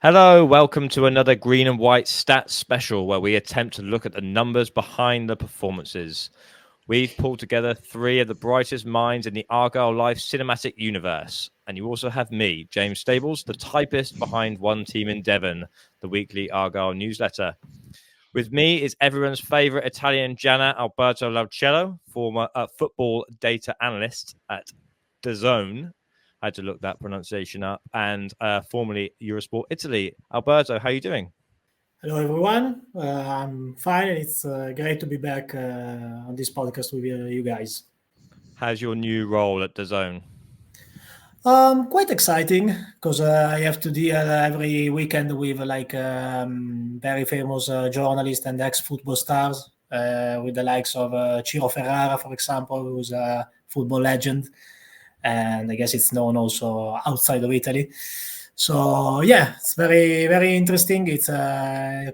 Hello, welcome to another Green and White Stats special where we attempt to look at the numbers behind the performances. We've pulled together three of the brightest minds in the Argyle Life cinematic universe. And you also have me, James Stables, the typist behind One Team in Devon, the weekly Argyle newsletter. With me is everyone's favourite Italian Jana, Alberto Lauciello, former football data analyst at DAZN. I had to look that pronunciation up, and formerly Eurosport Italy. Alberto, how are you doing? Hello, everyone. I'm fine. It's great to be back on this podcast with you guys. How's your new role at DAZN? Quite exciting because I have to deal every weekend with very famous journalists and ex-football stars, with the likes of Ciro Ferrara, for example, who's a football legend, and I guess it's known also outside of Italy. So yeah, it's very, very interesting. It's a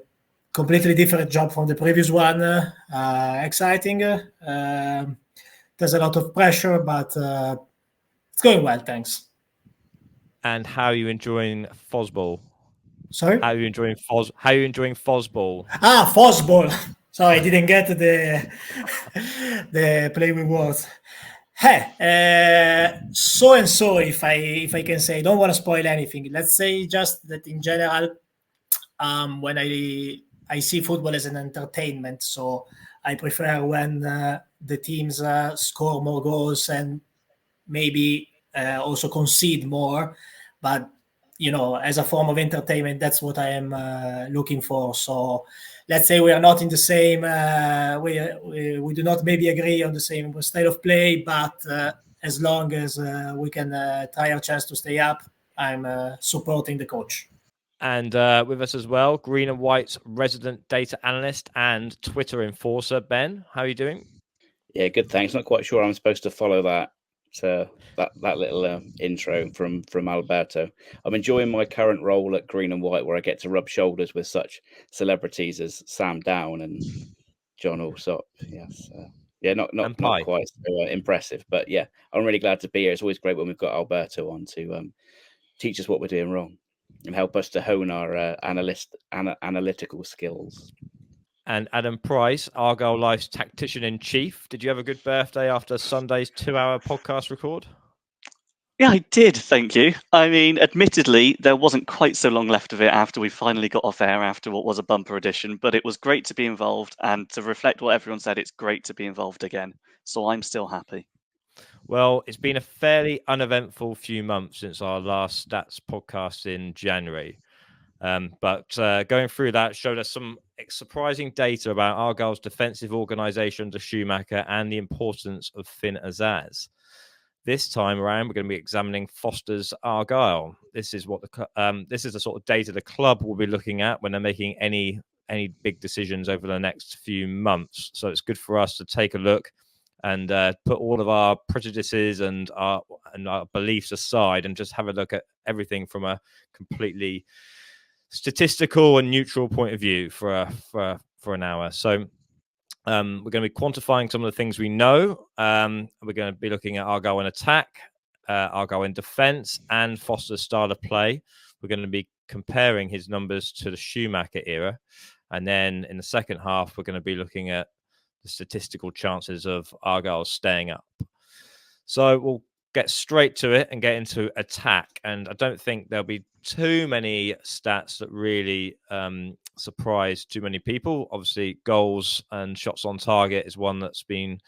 completely different job from the previous one. Exciting. There's a lot of pressure, but it's going well, thanks. And how are you enjoying FozBall? Sorry? How are you enjoying FozBall? FozBall. Sorry, I didn't get the play with words. So and so, if I can say, don't want to spoil anything. Let's say just that in general, when I see football as an entertainment, so I prefer when the teams score more goals and maybe also concede more. But as a form of entertainment, that's what I am looking for. So let's say we are not in the same, we do not maybe agree on the same style of play, but as long as we can try our chance to stay up, I'm supporting the coach. And with us as well, Green and White's resident data analyst and Twitter enforcer, Ben. How are you doing? Yeah, good, thanks. Not quite sure I'm supposed to follow that little intro from Alberto. I'm enjoying my current role at Green and White, where I get to rub shoulders with such celebrities as Sam Down and John Alsop. Yes, not quite so impressive, but yeah, I'm really glad to be here. It's always great when we've got Alberto on to teach us what we're doing wrong and help us to hone our analytical skills. And Adam Price, Argyle Life's tactician-in-chief. Did you have a good birthday after Sunday's 2-hour podcast record? Yeah, I did, thank you. I mean, admittedly, there wasn't quite so long left of it after we finally got off air after what was a bumper edition, but it was great to be involved, and to reflect what everyone said, it's great to be involved again. So I'm still happy. Well, it's been a fairly uneventful few months since our last stats podcast in January. But going through that showed us some surprising data about Argyle's defensive organisation under Schumacher and the importance of Finn Azaz. This time around, we're going to be examining Foster's Argyle. This is the sort of data the club will be looking at when they're making any big decisions over the next few months. So it's good for us to take a look and put all of our prejudices and our beliefs aside and just have a look at everything from a completely statistical and neutral point of view for an hour. So we're going to be quantifying some of the things we know. We're going to be looking at Argyle in attack, Argyle in defence, and Foster's style of play. We're going to be comparing his numbers to the Schumacher era. And then in the second half, we're going to be looking at the statistical chances of Argyle staying up. So we'll get straight to it and get into attack. And I don't think there'll be too many stats that really surprise too many people. Obviously, goals and shots on target is one that's been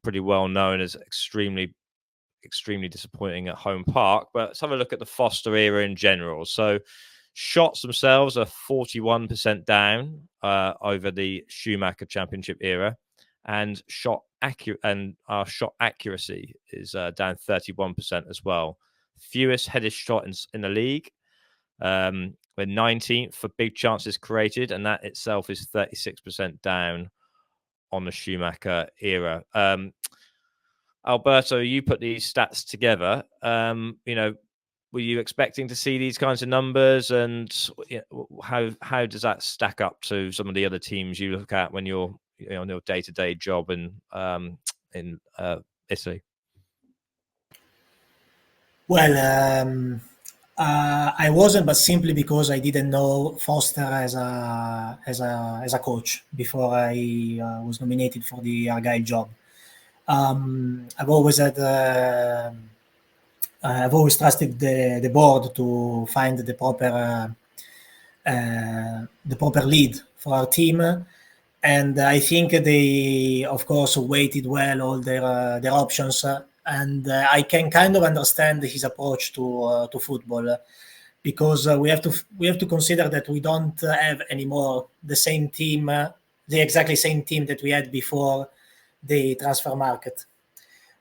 pretty well known as extremely disappointing at home park. But let's have a look at the Foster era in general. So shots themselves are 41% down over the Schumacher Championship era, and our shot accuracy is down 31% as well. Fewest headed shot in the league. We're 19th for big chances created, and that itself is 36% down on the Schumacher era. Alberto, you put these stats together. Were you expecting to see these kinds of numbers, and how does that stack up to some of the other teams you look at when you're on your day-to-day job in Italy? Well, I wasn't, but simply because I didn't know Foster as a coach before I was nominated for the Argyle job. I've always trusted the board to find the proper lead for our team, and I think they, of course, weighted well all their options, and I can kind of understand his approach to football. Because we have to consider that we don't have anymore the same team, the exactly same team that we had before the transfer market.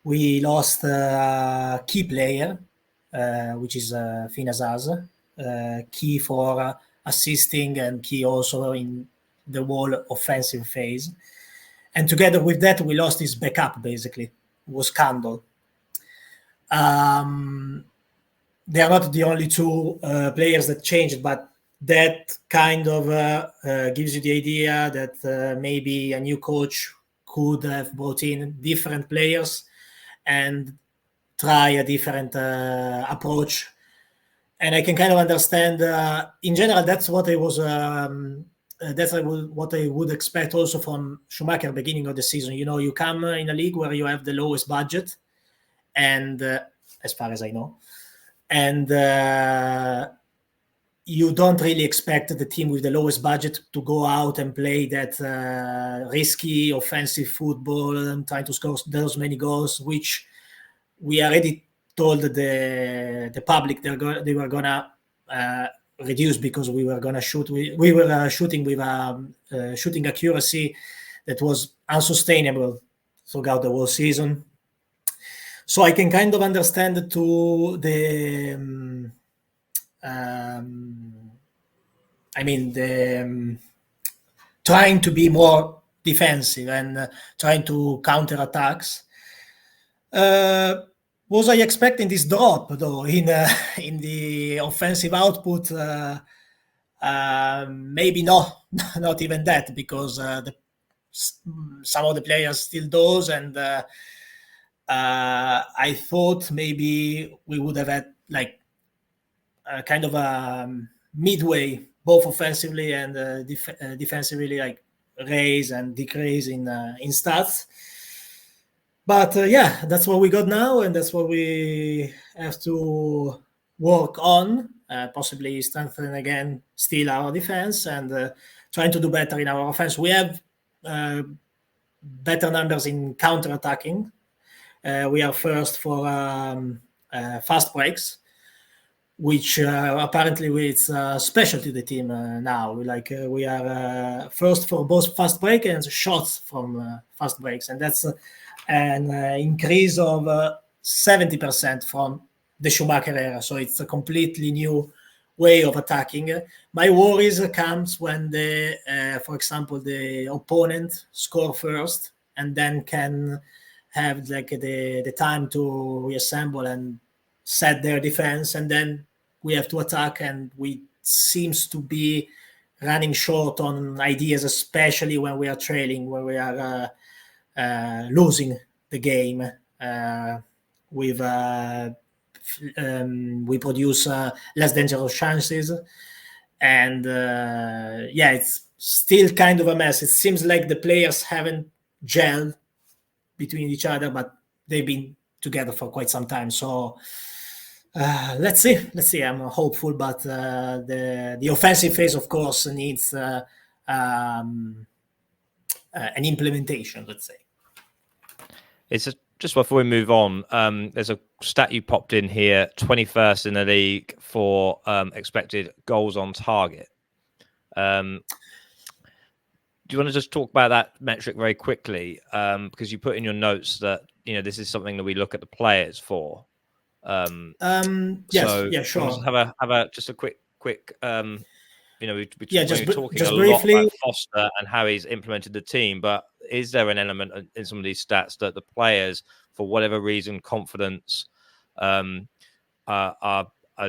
We lost a key player, which is Fina Zaz, key for assisting and key also in the whole offensive phase. And together with that, we lost his backup, basically, was Kandel. They are not the only two players that changed, but that kind of gives you the idea that maybe a new coach could have brought in different players and try a different approach. And I can kind of understand. In general, that's what I was. What I would expect also from Schumacher beginning of the season. You know, you come in a league where you have the lowest budget, and as far as I know. And you don't really expect the team with the lowest budget to go out and play that risky offensive football and trying to score those many goals, which we already told the public they were gonna reduce because we were gonna shoot. We were shooting with shooting accuracy that was unsustainable throughout the whole season. So I can kind of understand trying to be more defensive and trying to counter attacks. Was I expecting this drop though in the offensive output? Maybe not even that, because some of the players still does, and I thought maybe we would have had like a kind of a midway, both offensively and defensively, like raise and decrease in stats. But yeah, that's what we got now, and that's what we have to work on. Possibly strengthen again, still our defense, and trying to do better in our offense. We have better numbers in counter-attacking. We are first for fast breaks, which apparently it's special to the team now. We are first for both fast break and shots from fast breaks, and that's an increase of 70% from the Schumacher era. So it's a completely new way of attacking. My worries comes when for example, the opponent score first and then can have like the time to reassemble and set their defense, and then we have to attack, and we seems to be running short on ideas, especially when we are trailing, when we are losing the game. We produce less dangerous chances, and it's still kind of a mess. It seems like the players haven't gelled between each other, but they've been together for quite some time. So let's see. I'm hopeful, but the offensive phase, of course, needs an implementation, let's say. It's just before we move on, there's a stat you popped in here: 21st in the league for expected goals on target. Do you want to just talk about that metric very quickly? Because you put in your notes that this is something that we look at the players for. Yes, so yeah, sure. Have a just a quick. We're talking just a briefly lot about Foster and how he's implemented the team, but is there an element in some of these stats that the players, for whatever reason, confidence, are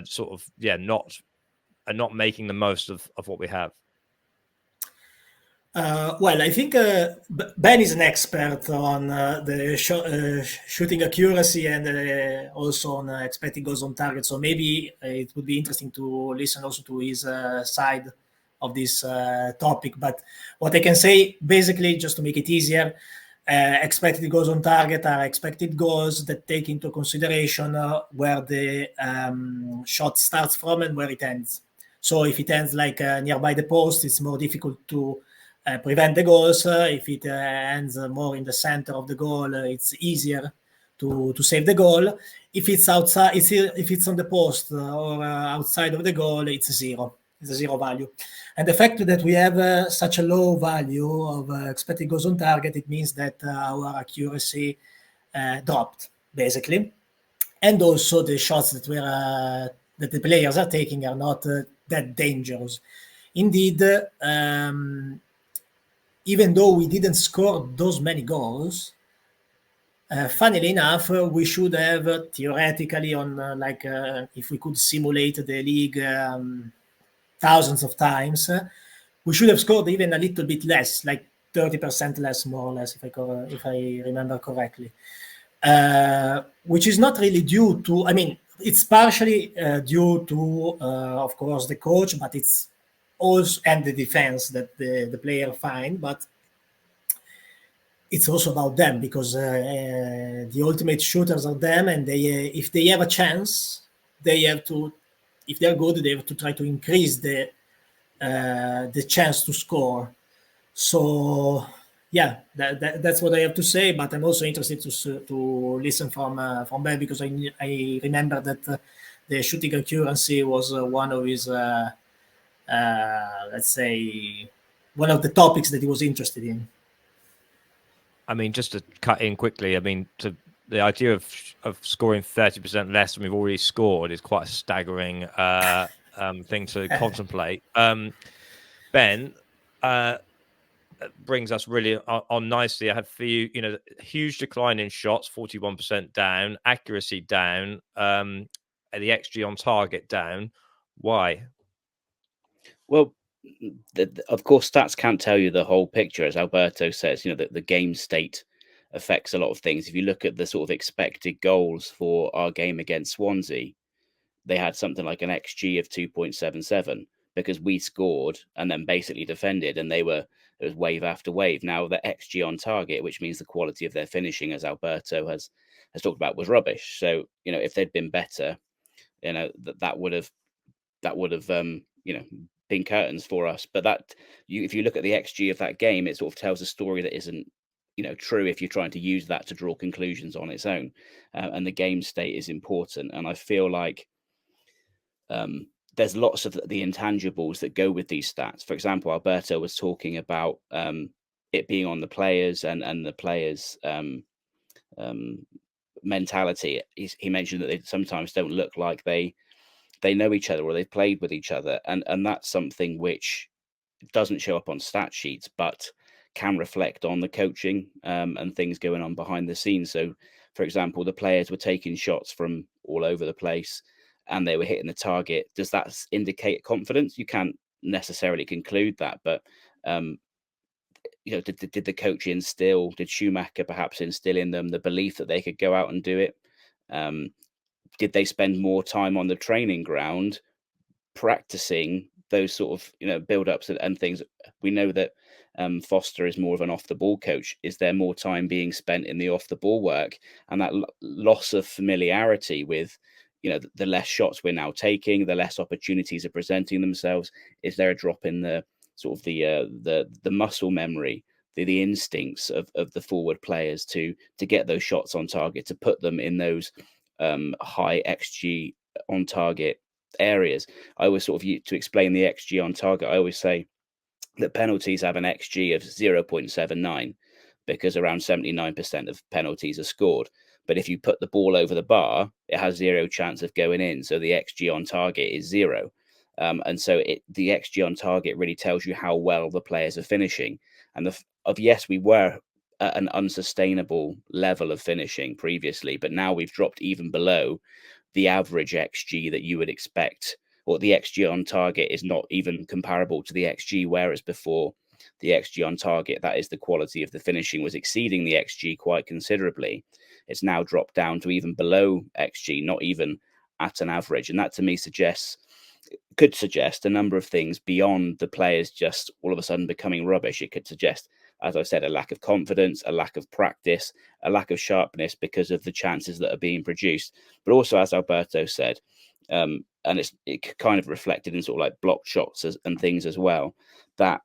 sort of not making the most of what we have? Well, I think Ben is an expert on the shooting accuracy and also on expected goals on target. So maybe it would be interesting to listen also to his side of this topic. But what I can say, basically, just to make it easier, expected goals on target are expected goals that take into consideration where the shot starts from and where it ends. So if it ends like nearby the post, it's more difficult to prevent the goals. If it ends more in the center of the goal, it's easier to save the goal. If it's outside, if it's on the post or outside of the goal, it's zero. It's a zero value. And the fact that we have such a low value of expected goals on target, it means that our accuracy dropped, basically. And also the shots that that the players are taking are not that dangerous. Indeed, even though we didn't score those many goals, funnily enough, we should have theoretically on if we could simulate the league thousands of times, we should have scored even a little bit less, like 30% less, more or less, if I remember correctly. Which is not really due to, I mean, it's partially due to, of course, the coach, but it's also, and the defense that the player find, but it's also about them because the ultimate shooters are them, and they, if they have a chance, they have to, if they're good, they have to try to increase the chance to score. So yeah, that's what I have to say. But I'm also interested to listen from Ben, because I remember that the shooting accuracy was one of his let's say one of the topics that he was interested in. I mean, just to cut in quickly, I mean, the idea of scoring 30% less than we've already scored is quite a staggering thing to contemplate. Ben, brings us really on nicely. I had for you, huge decline in shots, 41% down, accuracy down, the XG on target down. Why? Well, of course, stats can't tell you the whole picture, as Alberto says. The game state affects a lot of things. If you look at the sort of expected goals for our game against Swansea, they had something like an XG of 2.77 because we scored and then basically defended, and it was wave after wave. Now the XG on target, which means the quality of their finishing, as Alberto has talked about, was rubbish. So if they'd been better, that would have been curtains for us. But if you look at the XG of that game, it sort of tells a story that isn't true if you're trying to use that to draw conclusions on its own. And the game state is important, and I feel like there's lots of the intangibles that go with these stats. For example, Alberto was talking about it being on the players and the players' mentality. He mentioned that they sometimes don't look like they know each other or they've played with each other, and that's something which doesn't show up on stat sheets, but can reflect on the coaching and things going on behind the scenes. So, for example, the players were taking shots from all over the place and they were hitting the target. Does that indicate confidence? You can't necessarily conclude that, but did the coach did Schumacher perhaps instill in them the belief that they could go out and do it? Did they spend more time on the training ground practicing those sort of build-ups and things? We know that Foster is more of an off-the-ball coach. Is there more time being spent in the off-the-ball work? And that loss of familiarity with the less shots we're now taking, the less opportunities are presenting themselves. Is there a drop in the sort of the muscle memory, the instincts of the forward players to get those shots on target, to put them in those high XG on target areas? I always sort of, to explain the XG on target, I always say that penalties have an XG of 0.79 because around 79% of penalties are scored. But if you put the ball over the bar, it has zero chance of going in. So the XG on target is zero. And so the XG on target really tells you how well the players are finishing. And yes, we were at an unsustainable level of finishing previously, but now we've dropped even below the average XG that you would expect, or the XG on target is not even comparable to the XG, whereas before the XG on target, that is the quality of the finishing, was exceeding the XG quite considerably. It's now dropped down to even below XG, not even at an average. And that to me could suggest a number of things beyond the players just all of a sudden becoming rubbish. It could suggest, as I said, a lack of confidence, a lack of practice, a lack of sharpness because of the chances that are being produced. But also, as Alberto said, and it kind of reflected in sort of like blocked shots and things as well, that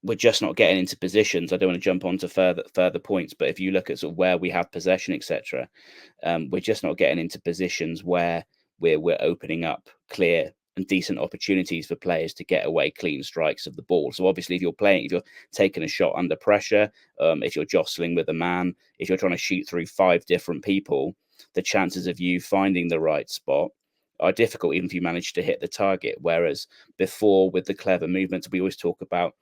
we're just not getting into positions. I don't want to jump on to further points, but if you look at sort of where we have possession, etc., we're just not getting into positions where we're opening up clear and decent opportunities for players to get away clean strikes of the ball. So obviously, if you're taking a shot under pressure, if you're jostling with a man, if you're trying to shoot through 5 different people, the chances of you finding the right spot are difficult, even if you manage to hit the target. Whereas before, with the clever movements, we always talk about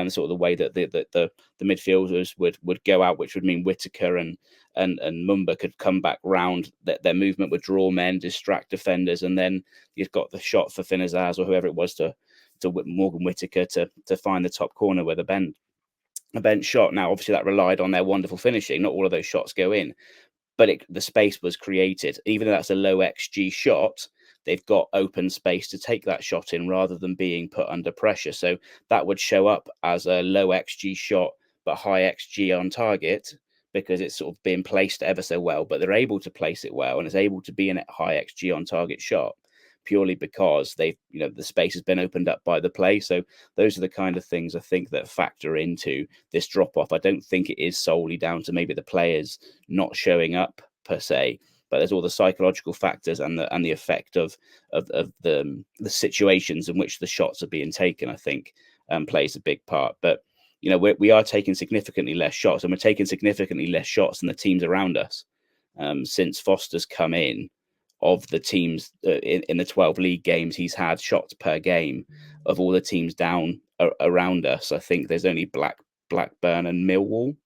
sort of the way that the midfielders would go out, which would mean Whittaker and Mumba could come back round. That their movement would draw men, distract defenders, and then you've got the shot for Finazaz or whoever it was to Morgan Whittaker to find the top corner with a bent shot. Now, obviously, that relied on their wonderful finishing. Not all of those shots go in, but the space was created. Even though that's a low XG shot, they've got open space to take that shot in rather than being put under pressure. So that would show up as a low XG shot, but high XG on target because it's sort of being placed ever so well. But they're able to place it well, and it's able to be a high XG on target shot purely because the space has been opened up by the play. So those are the kind of things I think that factor into this drop off. I don't think it is solely down to maybe the players not showing up per se, but there's all the psychological factors and the effect of the situations in which the shots are being taken, I think, plays a big part. But we are taking significantly less shots, and we're taking significantly less shots than the teams around us since Foster's come in. Of the teams in the 12 league games he's had shots per game, of all the teams down around us, I think there's only Blackburn and Millwall,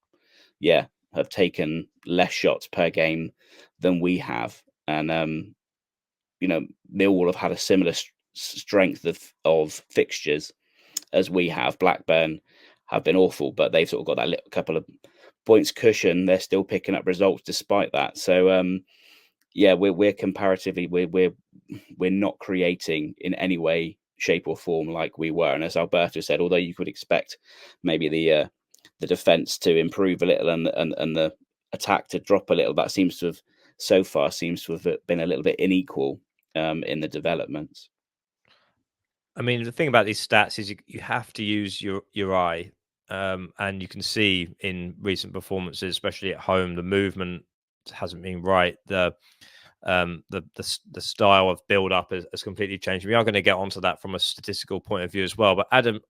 have taken less shots per game than we have. And Millwall have had a similar strength of fixtures as we have. Blackburn have been awful, but they've sort of got that little couple of points cushion. They're still picking up results despite that. So we're comparatively we're not creating in any way, shape or form like we were. And as Alberto said, although you could expect maybe the defense to improve a little and the attack to drop a little, that seems to have been a little bit unequal in the developments. I mean, the thing about these stats is you have to use your eye, and you can see in recent performances, especially at home, the movement hasn't been right. The style of build up has completely changed. We are going to get onto that from a statistical point of view as well. But Adam,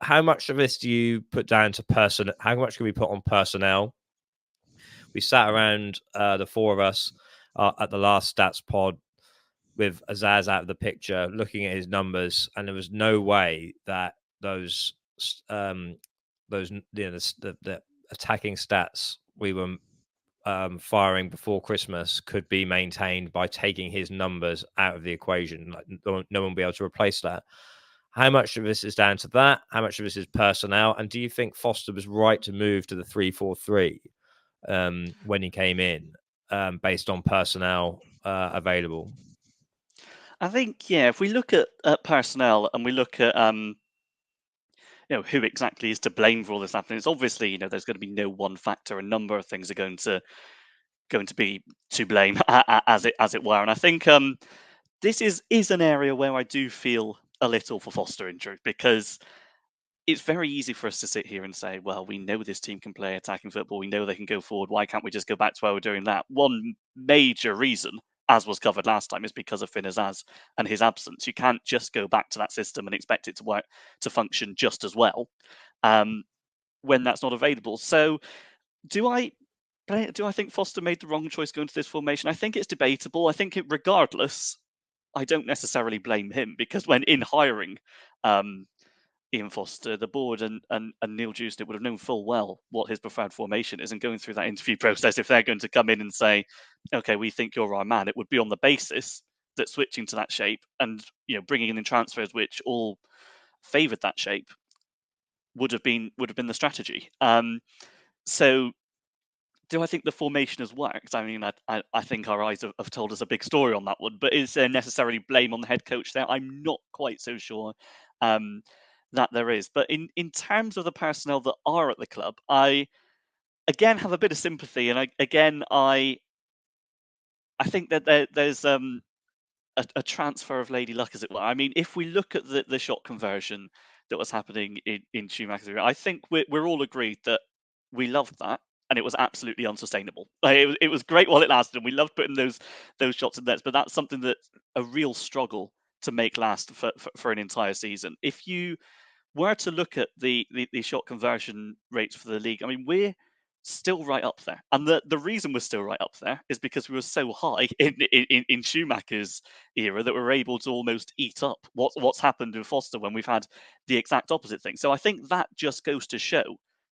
how much of this do you put down to person? How much can we put on personnel? We sat around the 4 of us at the last stats pod with Azaz out of the picture, looking at his numbers, and there was no way that the attacking stats we were firing before Christmas could be maintained by taking his numbers out of the equation. Like, no one will be able to replace that. How much of this is down to that? How much of this is personnel? And do you think Foster was right to move to the 3-4-3 when he came in, based on personnel available? I think, if we look at personnel and we look at who exactly is to blame for all this happening, it's obviously there's going to be no one factor. A number of things are going to be to blame, as it were. And I think this is an area where I do feel a little for Foster in truth, because it's very easy for us to sit here and say, well, we know this team can play attacking football. We know they can go forward. Why can't we just go back to where we're doing that? One major reason, as was covered last time, is because of Finazaz and his absence. You can't just go back to that system and expect it to work, to function just as well when that's not available. So do I think Foster made the wrong choice going to this formation? I think it's debatable. I think regardless, I don't necessarily blame him, because when in hiring Ian Foster, the board and Neil Jewsnip would have known full well what his preferred formation is, and going through that interview process, if they're going to come in and say, okay, we think you're our man, it would be on the basis that switching to that shape and bringing in transfers which all favoured that shape would have been the strategy. So do I think the formation has worked? I mean, I think our eyes have told us a big story on that one, but is there necessarily blame on the head coach there? I'm not quite so sure that there is. But in terms of the personnel that are at the club, I again have a bit of sympathy, and I think that there's a transfer of Lady Luck, as it were. I mean, if we look at the shot conversion that was happening in Schumacher's era, I think we're all agreed that we loved that, and it was absolutely unsustainable. Like, it was great while it lasted, and we loved putting those shots in nets, but that's something that's a real struggle to make last for an entire season. If you were to look at the shot conversion rates for the league, I mean, we're still right up there. And the reason we're still right up there is because we were so high in Schumacher's era that we're able to almost eat up what's happened with Foster when we've had the exact opposite thing. So I think that just goes to show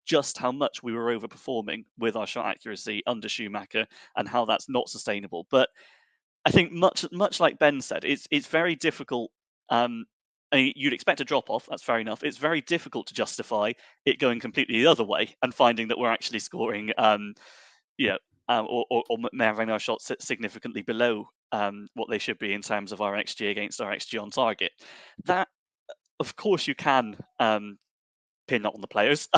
just how much we were overperforming with our shot accuracy under Schumacher and how that's not sustainable. But I think much like Ben said, it's very difficult. I mean, you'd expect a drop off. That's fair enough. It's very difficult to justify it going completely the other way and finding that we're actually scoring, or having our shots significantly below what they should be in terms of our XG against our XG on target. That, of course, you can pin that on the players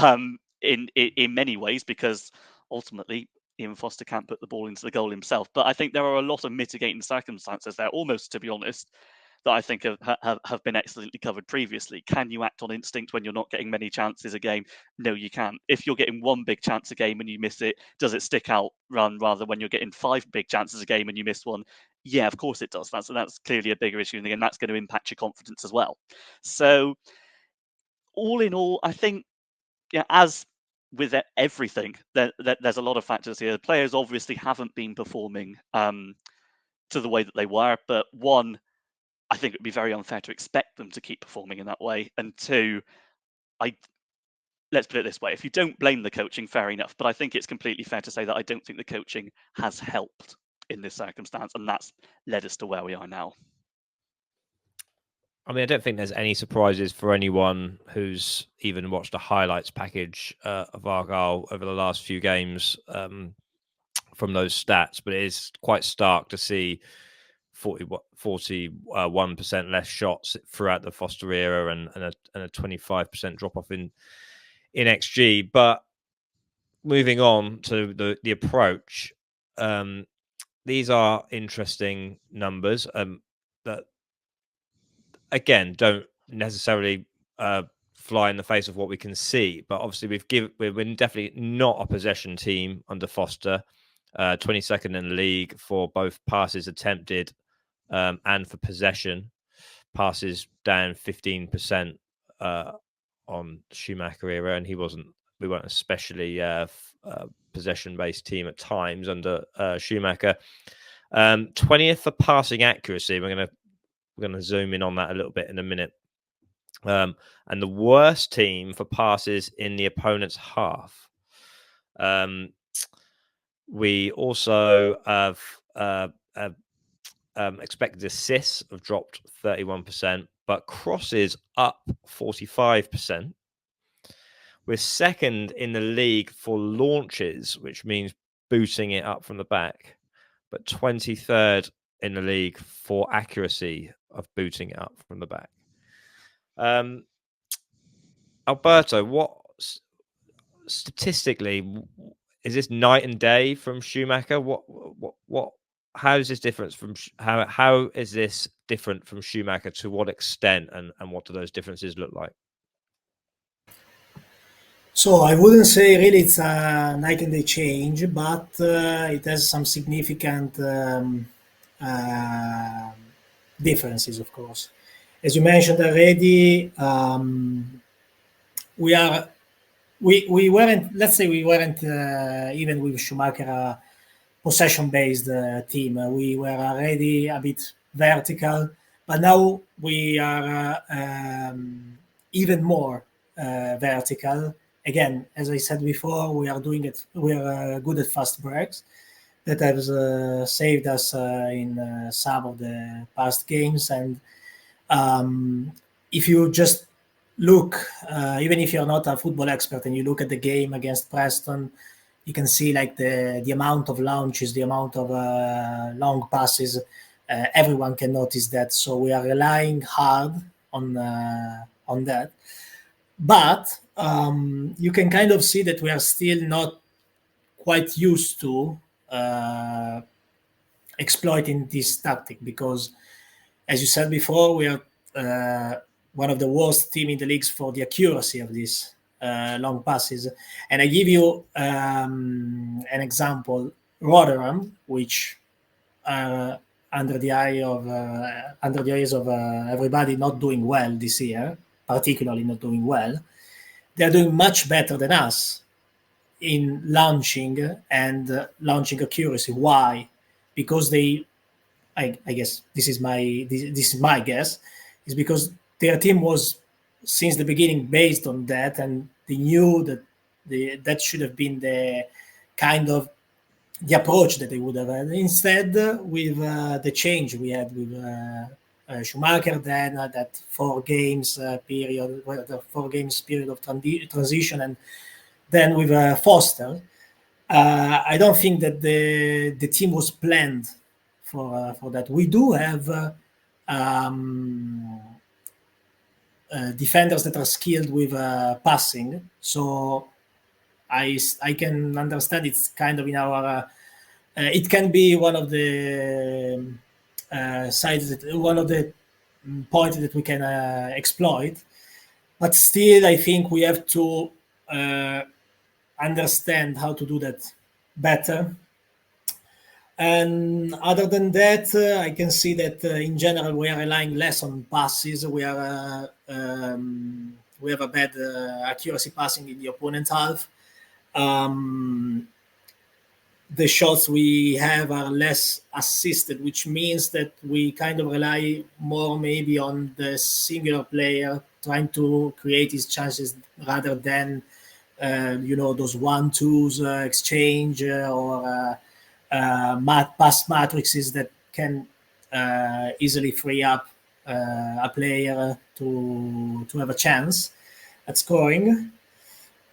in many ways, because ultimately Ian Foster can't put the ball into the goal himself. But I think there are a lot of mitigating circumstances there, almost, to be honest, that I think have been excellently covered previously. Can you act on instinct when you're not getting many chances a game? No, you can't. If you're getting one big chance a game and you miss it, does it stick out rather when you're getting 5 big chances a game and you miss one? Yeah, of course it does. That's clearly a bigger issue, and that's going to impact your confidence as well. So all in all, I think, as with everything, there's a lot of factors here. The players obviously haven't been performing to the way that they were, but one, I think it would be very unfair to expect them to keep performing in that way. And two, let's put it this way: if you don't blame the coaching, fair enough. But I think it's completely fair to say that I don't think the coaching has helped in this circumstance, and that's led us to where we are now. I mean, I don't think there's any surprises for anyone who's even watched a highlights package of Argyle over the last few games from those stats, but it is quite stark to see 41% less shots throughout the Foster era and a 25% drop off in XG. But moving on to the approach, these are interesting numbers that, again, don't necessarily fly in the face of what we can see. But obviously, we're definitely not a possession team under Foster. 22nd in the league for both passes attempted and for possession. Passes down 15% on Schumacher era, and we weren't especially possession-based team at times under Schumacher. 20th for passing accuracy. We're going to zoom in on that a little bit in a minute. And the worst team for passes in the opponent's half. We also have expected assists have dropped 31%, but crosses up 45%. We're second in the league for launches, which means booting it up from the back, but 23rd in the league for accuracy of booting it up from the back. Alberto, what statistically is this night and day from Schumacher? How is this different from how is this different from Schumacher? To what extent, and what do those differences look like? So I wouldn't say really it's a night and day change, but it has some significant differences, of course. As you mentioned already, we weren't, let's say we weren't even with Schumacher a possession-based team. We were already a bit vertical, but now we are even more vertical. Again, as I said before, we are doing it. We are good at fast breaks. That has saved us in some of the past games. And if you just look, even if you're not a football expert and you look at the game against Preston, you can see like the amount of launches, the amount of long passes. Everyone can notice that. So we are relying hard on that. But you can kind of see that we are still not quite used to exploiting this tactic, because, as you said before, we are one of the worst team in the leagues for the accuracy of these long passes. And I give you an example: Rotherham, which under the eyes of everybody not doing well this year, particularly not doing well. They're doing much better than us in launching and launching accuracy. Why? Because they, I guess this is my guess, is because their team was since the beginning based on that, and they knew that that should have been the kind of the approach that they would have had. Instead, with the change we had with Schumacher, then that 4 games period, the 4 games period of transition, and then with Foster, I don't think that the team was planned for that. We do have defenders that are skilled with passing, so I can understand it's kind of in our. It can be one of the sides, one of the points that we can exploit, but still, I think we have to understand how to do that better. And other than that, I can see that in general we are relying less on passes. We have a bad accuracy passing in the opponent half. The shots we have are less assisted, which means that we kind of rely more maybe on the singular player trying to create his chances rather than those 1-2s exchange or pass matrices that can easily free up a player to have a chance at scoring.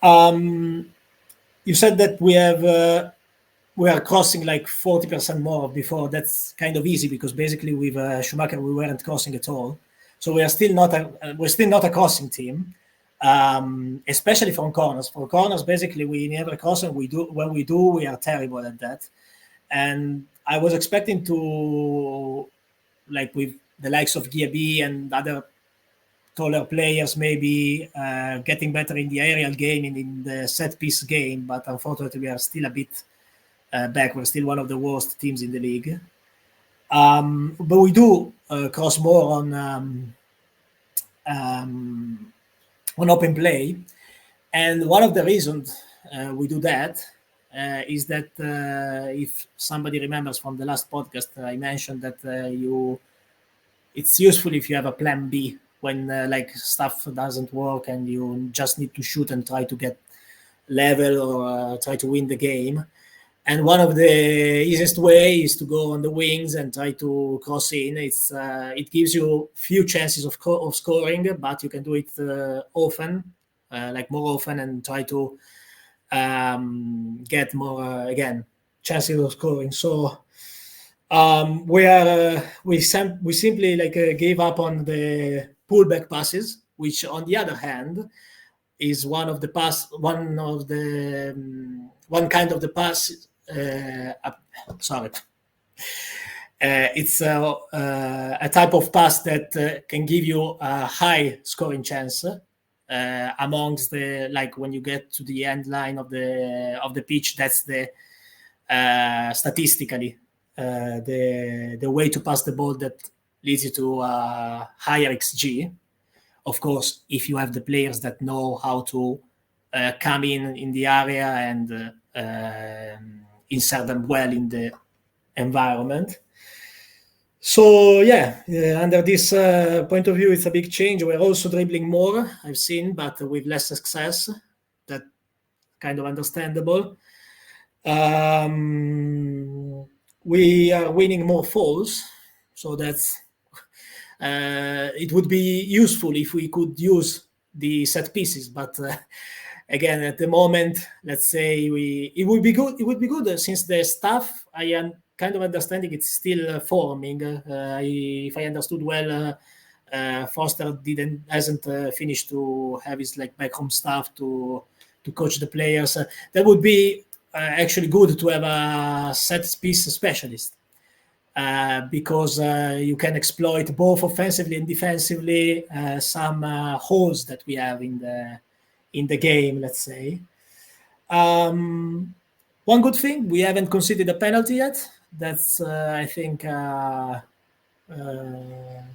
You said that we are crossing like 40% more before. That's kind of easy because basically with Schumacher we weren't crossing at all. So we're still not a crossing team, especially from corners. For corners, basically we never cross, and when we do, we are terrible at that. And I was expecting to, like with the likes of Giabi and other taller players, maybe getting better in the aerial game and in the set piece game, but unfortunately we are still a bit back. We're still one of the worst teams in the league. But we do cross more on open play, and one of the reasons we do that is that if somebody remembers from the last podcast, I mentioned that it's useful if you have a plan B when like stuff doesn't work and you just need to shoot and try to get level or try to win the game. And one of the easiest way is to go on the wings and try to cross in. It gives you few chances of scoring, but you can do it often, more often, and try to get more chances of scoring. So we simply gave up on the pullback passes, which on the other hand is one kind of the pass. It's a type of pass that can give you a high scoring chance amongst the when you get to the end line of the pitch. That's the statistically the way to pass the ball that leads you to a higher XG. Of course, if you have the players that know how to come in the area and insert them well in the environment. So under this point of view, it's a big change. We're also dribbling more, I've seen, but with less success. That kind of understandable. We are winning more falls, so that's it would be useful if we could use the set pieces. But again, at the moment, let's say it would be good. It would be good since the staff, I am kind of understanding it's still forming. If I understood well, Foster hasn't finished to have his like backroom staff to coach the players. That would be actually good to have a set piece specialist. Because you can exploit both offensively and defensively some holes that we have in the game, let's say. One good thing, we haven't considered a penalty yet. That's I think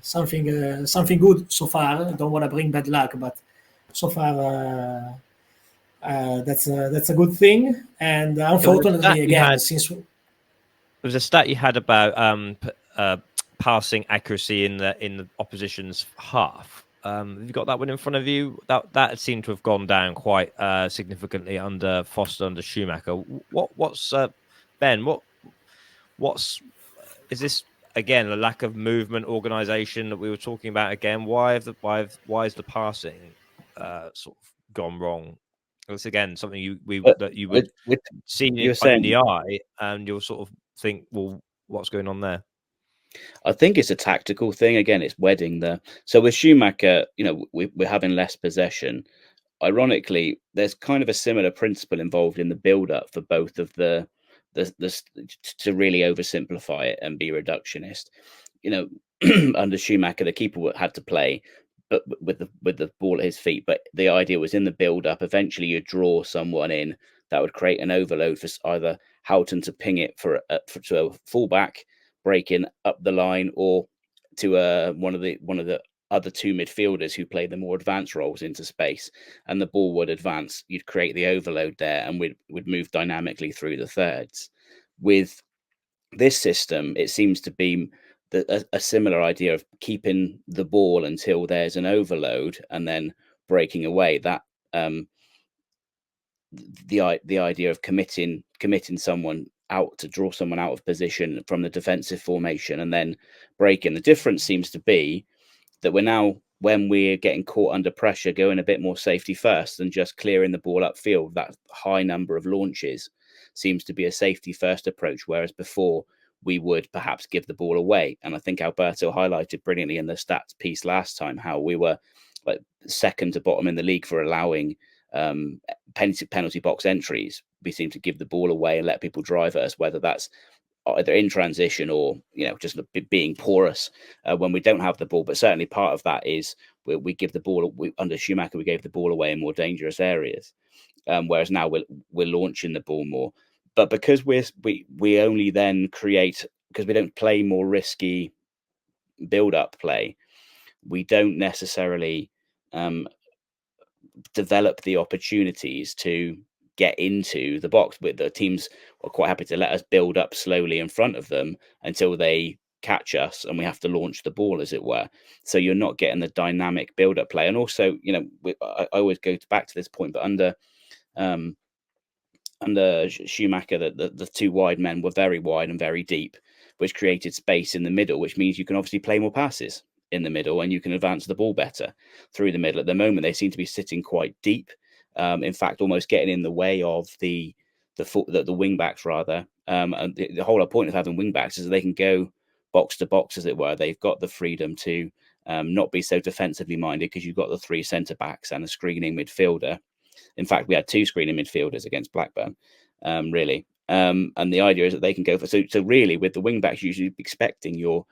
something good so far. I don't want to bring bad luck, but so far that's a good thing. And unfortunately, again, since there was a stat you had about passing accuracy in the opposition's half. Have you got that one in front of you? That seemed to have gone down quite significantly under Foster, under Schumacher. What's Ben? Is this again a lack of movement, organisation that we were talking about again? Why is the passing sort of gone wrong? It's again something you would see it in the eye, and you'll sort of think, well, what's going on there? I think it's a tactical thing. Again, it's wedding there. So with Schumacher, we're having less possession. Ironically, there's kind of a similar principle involved in the build-up for both of the to really oversimplify it and be reductionist. Under Schumacher, the keeper had to play, but with the ball at his feet. But the idea was in the build-up, eventually you draw someone in that would create an overload for either Houghton to ping it to a fullback, breaking up the line, or to one of the other two midfielders who play the more advanced roles into space, and the ball would advance. You'd create the overload there, and would move dynamically through the thirds. With this system, it seems to be a similar idea of keeping the ball until there's an overload and then breaking away. That the idea of committing someone out to draw someone out of position from the defensive formation and then breaking. The difference seems to be that we're now, when we're getting caught under pressure, going a bit more safety first than just clearing the ball upfield. That high number of launches seems to be a safety first approach, whereas before we would perhaps give the ball away. And I think Alberto highlighted brilliantly in the stats piece last time how we were like second to bottom in the league for allowing penalty box entries. We seem to give the ball away and let people drive at us, whether that's either in transition or just being porous when we don't have the ball. But certainly part of that is we give the ball. Under Schumacher, we gave the ball away in more dangerous areas, whereas now we're launching the ball more. But because we only then create, because we don't play more risky build-up play, we don't necessarily develop the opportunities to get into the box. With the teams are quite happy to let us build up slowly in front of them until they catch us and we have to launch the ball, as it were. So you're not getting the dynamic build-up play. And also, I always go back to this point, but under Schumacher, the two wide men were very wide and very deep, which created space in the middle, which means you can obviously play more passes in the middle and you can advance the ball better through the middle. At the moment, they seem to be sitting quite deep. In fact, almost getting in the way of the wing backs rather. And the whole point of having wing backs is that they can go box to box, as it were. They've got the freedom to not be so defensively minded because you've got the three centre backs and a screening midfielder. In fact, we had two screening midfielders against Blackburn, really. And the idea is that they can go for so really with the wing backs, usually expecting your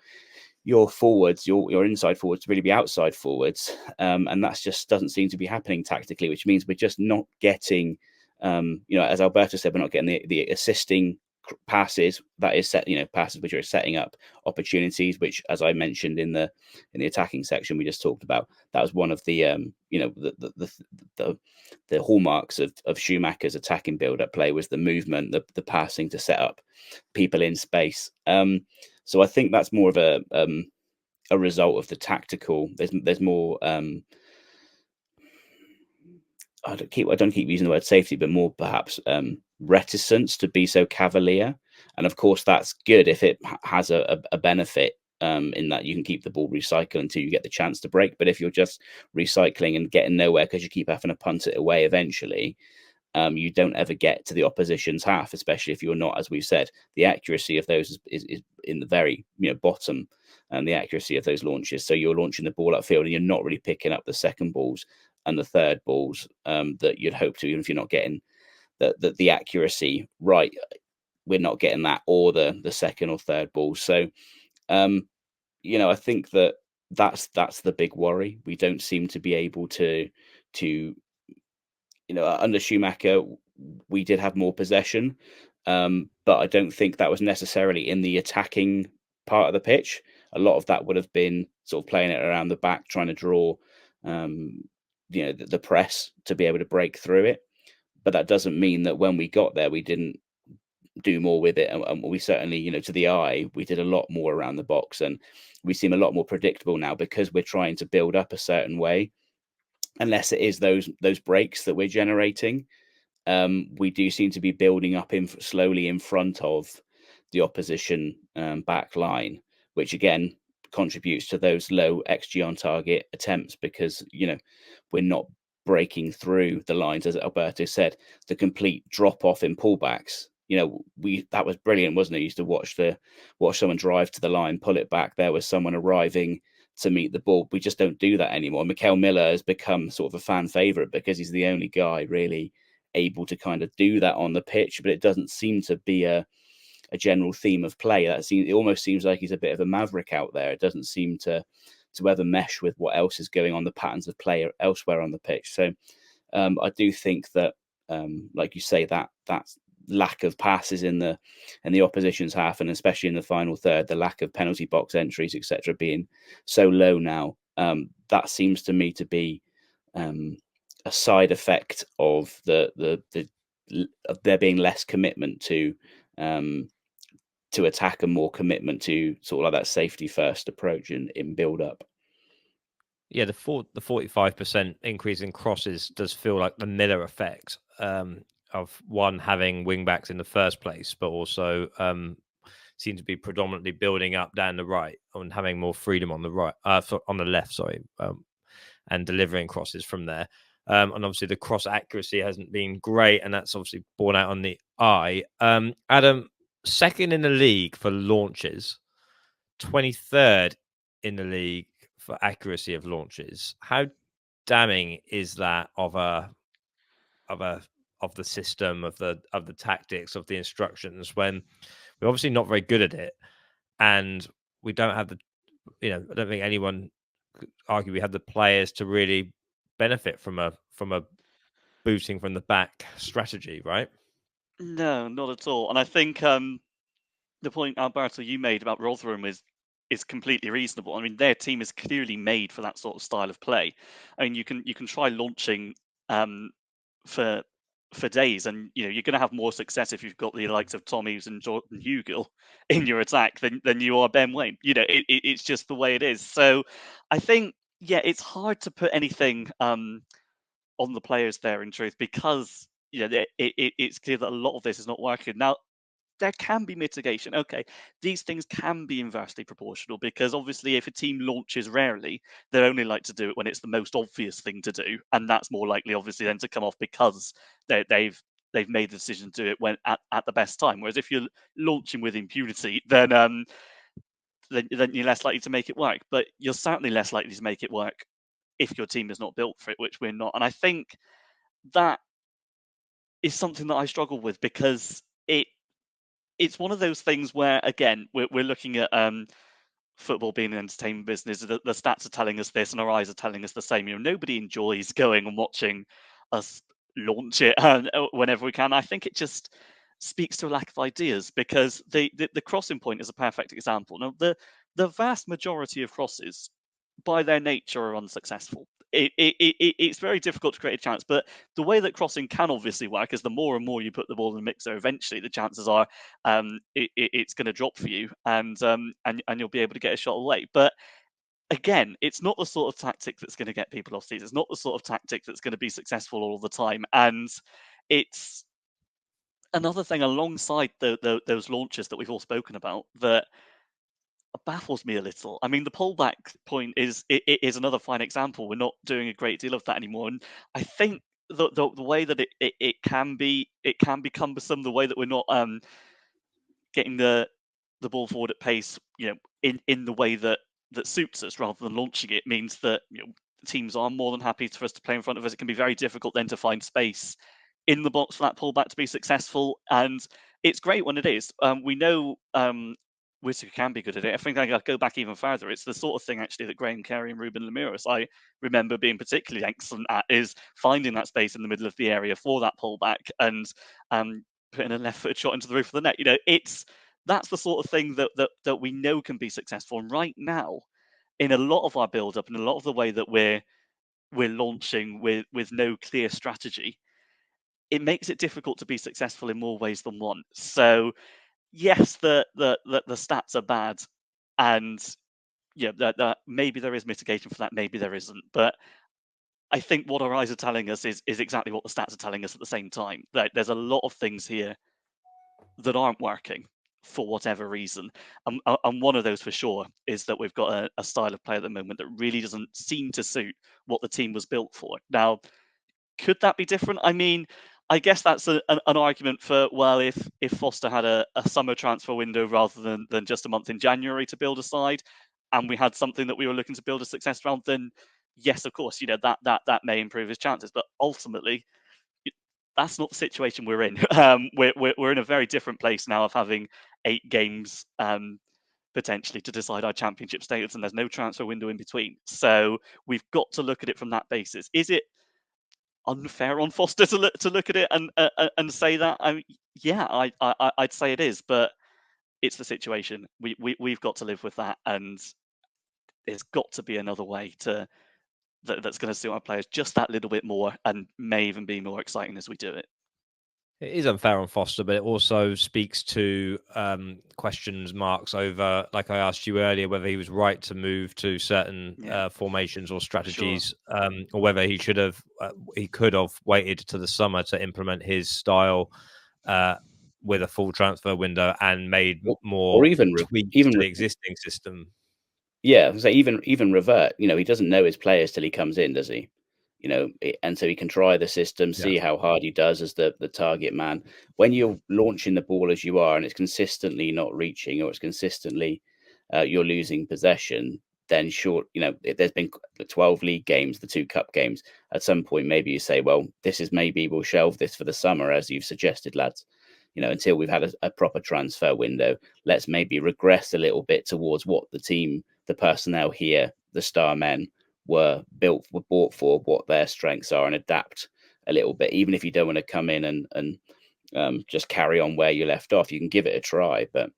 forwards, your inside forwards to really be outside forwards, and that's just doesn't seem to be happening tactically, which means we're just not getting, as Alberto said, we're not getting the assisting passes that is passes which are setting up opportunities, which, as I mentioned in the attacking section we just talked about, that was one of the the hallmarks of Schumacher's attacking build-up play was the movement, the passing to set up people in space. So I think that's more of a result of the tactical. There's more. I don't keep using the word safety, but more perhaps reticence to be so cavalier. And of course, that's good if it has a benefit in that you can keep the ball recycled until you get the chance to break. But if you're just recycling and getting nowhere because you keep having to punt it away, eventually you don't ever get to the opposition's half, especially if you're not, as we've said, the accuracy of those is in the very bottom, and the accuracy of those launches. So you're launching the ball upfield and you're not really picking up the second balls and the third balls that you'd hope to, even if you're not getting the accuracy right. We're not getting that, or the second or third ball. So I think that's the big worry. We don't seem to be able to under Schumacher, we did have more possession, but I don't think that was necessarily in the attacking part of the pitch. A lot of that would have been sort of playing it around the back, trying to draw, the press to be able to break through it. But that doesn't mean that when we got there, we didn't do more with it. And we certainly, to the eye, we did a lot more around the box, and we seem a lot more predictable now because we're trying to build up a certain way. Unless it is those breaks that we're generating, we do seem to be building up slowly in front of the opposition back line, which again contributes to those low XG on target attempts, because we're not breaking through the lines, as Alberto said. The complete drop off in pullbacks, that was brilliant, wasn't it? You used to watch someone drive to the line, pull it back, there was someone arriving to meet the ball. We just don't do that anymore. Mikael Miller has become sort of a fan favorite because he's the only guy really able to kind of do that on the pitch, but it doesn't seem to be a general theme of play. It almost seems like he's a bit of a maverick out there. It doesn't seem to ever mesh with what else is going on, the patterns of play elsewhere on the pitch. So I do think that, like you say, that lack of passes in the opposition's half, and especially in the final third, the lack of penalty box entries, etc., being so low now, that seems to me to be a side effect of of there being less commitment to attack and more commitment to sort of like that safety first approach in build up. Yeah, the 45% increase in crosses does feel like the Miller effect of one, having wing backs in the first place, but also seem to be predominantly building up down the right and having more freedom on the right, on the left, sorry, and delivering crosses from there. And obviously the cross accuracy hasn't been great, and that's obviously borne out on the eye. Adam, second in the league for launches, 23rd in the league for accuracy of launches. How damning is that of the system, of the tactics, of the instructions, when we're obviously not very good at it, and we don't have I don't think anyone could argue we have the players to really benefit from a booting from the back strategy, right? No, not at all. And I think the point, Alberto, you made about Rotherham is completely reasonable. I mean, their team is clearly made for that sort of style of play. I mean, you can try launching for days, and you're going to have more success if you've got the likes of Tom Hughes and Jordan Hugill in your attack than you are Ben Waine. It's just the way it is. So I think, yeah, it's hard to put anything on the players there, in truth, because it's clear that a lot of this is not working. Now, there can be mitigation. Okay, these things can be inversely proportional, because obviously if a team launches rarely, they're only like to do it when it's the most obvious thing to do, and that's more likely obviously then to come off because they've made the decision to do it when at the best time. Whereas if you're launching with impunity, then you're less likely to make it work. But you're certainly less likely to make it work if your team is not built for it, which we're not. And I think that is something that I struggle with, because it's one of those things where, again, we're looking at football being an entertainment business. The stats are telling us this, and our eyes are telling us the same. Nobody enjoys going and watching us launch it whenever we can. I think it just speaks to a lack of ideas, because the crossing point is a perfect example. Now, the vast majority of crosses, by their nature, are unsuccessful. It's very difficult to create a chance, but the way that crossing can obviously work is the more and more you put the ball in the mixer, eventually the chances are it's going to drop for you, and you'll be able to get a shot away. But again, it's not the sort of tactic that's going to get people off seats. It's not the sort of tactic that's going to be successful all the time, and it's another thing alongside those launches that we've all spoken about, that baffles me a little. I mean, the pullback point is another fine example. We're not doing a great deal of that anymore, and I think the way that it can be cumbersome. The way that we're not getting the ball forward at pace, in the way that suits us, rather than launching it, means that teams are more than happy for us to play in front of us. It can be very difficult then to find space in the box for that pullback to be successful, and it's great when it is. We know Whittaker can be good at it. I think I go back even further. It's the sort of thing actually that Graham Carey and Ruben Lemiras, I remember being particularly excellent at, is finding that space in the middle of the area for that pullback and putting a left-footed shot into the roof of the net. That's the sort of thing that we know can be successful. And right now, in a lot of our build-up and a lot of the way that we're launching with no clear strategy, it makes it difficult to be successful in more ways than one. So yes, the stats are bad, and that maybe there is mitigation for that, maybe there isn't. But I think what our eyes are telling us is exactly what the stats are telling us at the same time. That there's a lot of things here that aren't working for whatever reason. And one of those for sure is that we've got a style of play at the moment that really doesn't seem to suit what the team was built for. Now, could that be different? I mean, I guess that's an argument for, well, if Foster had a summer transfer window rather than just a month in January to build a side, and we had something that we were looking to build a success around, then yes, of course, that may improve his chances. But ultimately, that's not the situation we're in. We're in a very different place now of having 8 games potentially to decide our championship status, and there's no transfer window in between. So we've got to look at it from that basis. Is it unfair on Foster to look at it and say that? I'd say it is, but it's the situation. We've got to live with that, and there's got to be another way that's going to suit our players just that little bit more, and may even be more exciting as we do it. It is unfair on Foster, but it also speaks to questions marks over, like I asked you earlier, whether he was right to move to certain formations or strategies, or whether he should have, he could have waited to the summer to implement his style with a full transfer window and made more or even tweaks to the existing system. Yeah, so even revert. He doesn't know his players till he comes in, does he? And so he can try the system, see how hard he does as the target man. When you're launching the ball as you are, and it's consistently not reaching, or it's consistently you're losing possession, then there's been 12 league games, the 2 cup games. At some point, maybe you say, well, we'll shelve this for the summer, as you've suggested, lads. Until we've had a proper transfer window, let's maybe regress a little bit towards what the team, the personnel here, the star men were bought for, what their strengths are, and adapt a little bit. Even if you don't want to come in and just carry on where you left off, you can give it a try. But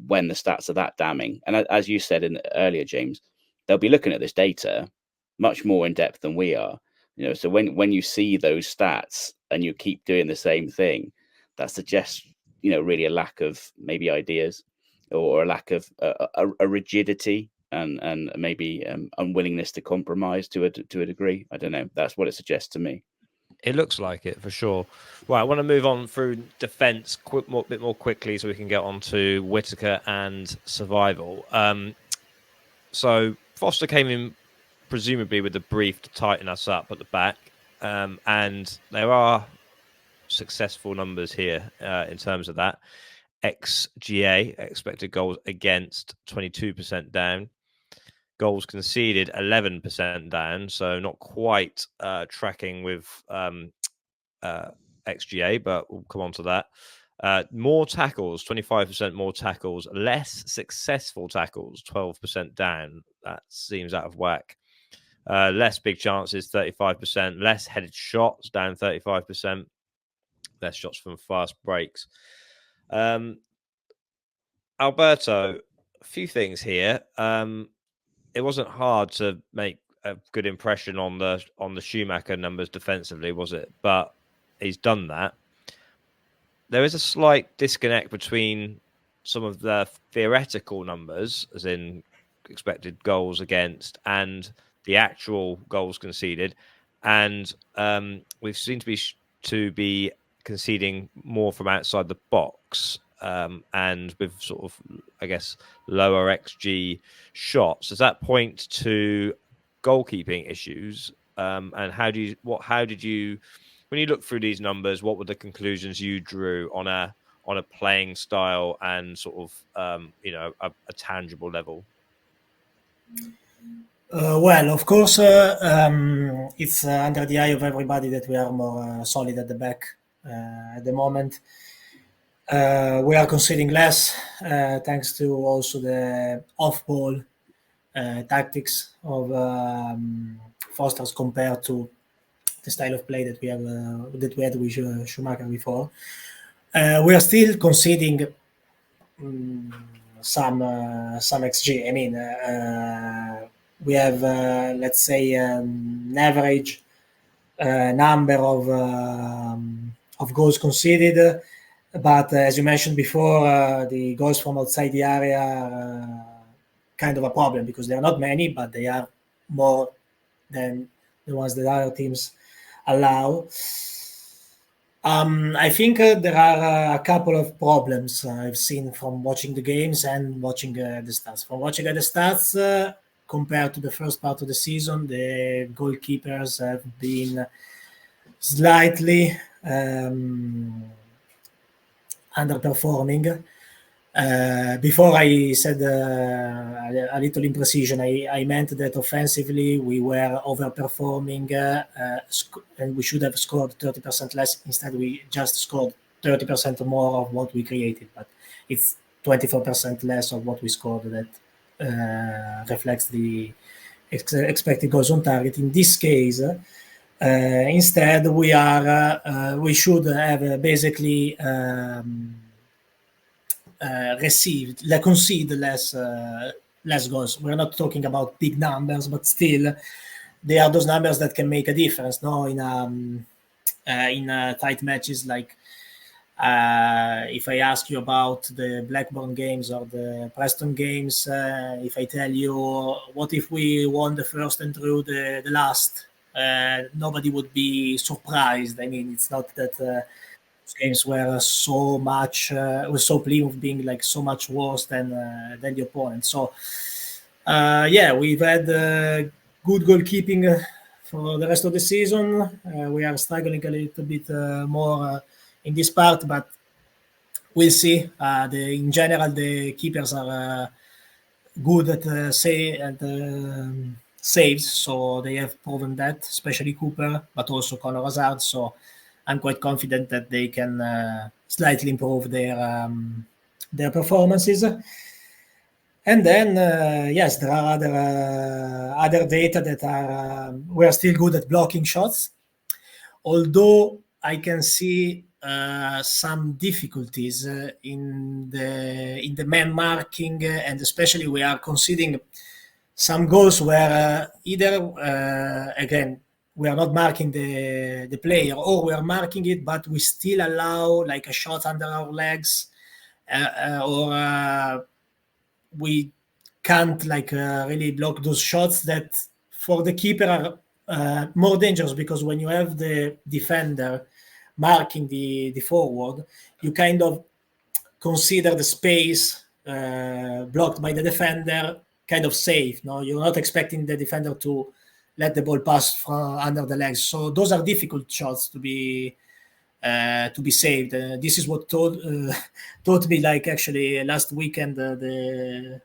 when the stats are that damning, and as you said earlier, James, they'll be looking at this data much more in depth than we are. So when you see those stats and you keep doing the same thing, that suggests really a lack of maybe ideas, or a lack of a rigidity and maybe unwillingness to compromise to a degree. I don't know. That's what it suggests to me. It looks like it for sure. Right, I want to move on through defence a bit more quickly so we can get on to Whittaker and survival. So Foster came in presumably with a brief to tighten us up at the back, and there are successful numbers here in terms of that. XGA, expected goals against, 22% down. Goals conceded, 11% down. So not quite tracking with XGA, but we'll come on to that. More tackles, 25% more tackles. Less successful tackles, 12% down. That seems out of whack. Less big chances, 35%. Less headed shots, down 35%. Less shots from fast breaks. Alberto, a few things here. It wasn't hard to make a good impression on the Schumacher numbers defensively, was it? But he's done that. There is a slight disconnect between some of the theoretical numbers, as in expected goals against, and the actual goals conceded. And we've seen to be conceding more from outside the box. and with sort of, I guess, lower XG shots. Does that point to goalkeeping issues? And how did you, when you look through these numbers, what were the conclusions you drew on a playing style and sort of a tangible level? Well, of course, it's under the eye of everybody that we are more solid at the back at the moment. We are conceding less thanks to also the off-ball tactics of Foster's compared to the style of play that we had with Schumacher before. We are still conceding some XG. I mean, we have let's say an average number of goals conceded, but as you mentioned before, the goals from outside the area are kind of a problem because they are not many, but they are more than the ones that other teams allow. I think there are a couple of problems I've seen from watching the games and watching the stats. From watching the stats, compared to the first part of the season, the goalkeepers have been slightly underperforming. Before I said a little imprecision, I meant that offensively we were overperforming and we should have scored 30% less. Instead, we just scored 30% more of what we created, but it's 24% less of what we scored that reflects the expected goals on target. In this case, instead, we should have basically concede less goals. We're not talking about big numbers, but still, they are those numbers that can make a difference. No, in tight matches like. If I ask you about the Blackburn games or the Preston games, if I tell you what if we won the first and drew the last, nobody would be surprised. I mean, it's not that games were so much, was so Plymouth being like so much worse than the opponent. So, we've had good goalkeeping for the rest of the season. We are struggling a little bit more in this part, but we'll see. In general, the keepers are good at saves, so they have proven that, especially Cooper, but also Conor Hazard. So I'm quite confident that they can slightly improve their performances. And then, yes, there are other data that are we are still good at blocking shots, although I can see some difficulties in the man marking, and especially we are conceding some goals where either again we are not marking the player, or we are marking it but we still allow like a shot under our legs, or we can't like really block those shots that for the keeper are more dangerous, because when you have the defender marking the forward, you kind of consider the space blocked by the defender kind of safe. No, you're not expecting the defender to let the ball pass from under the legs. So those are difficult shots to be saved. This is what taught me, like actually last weekend, the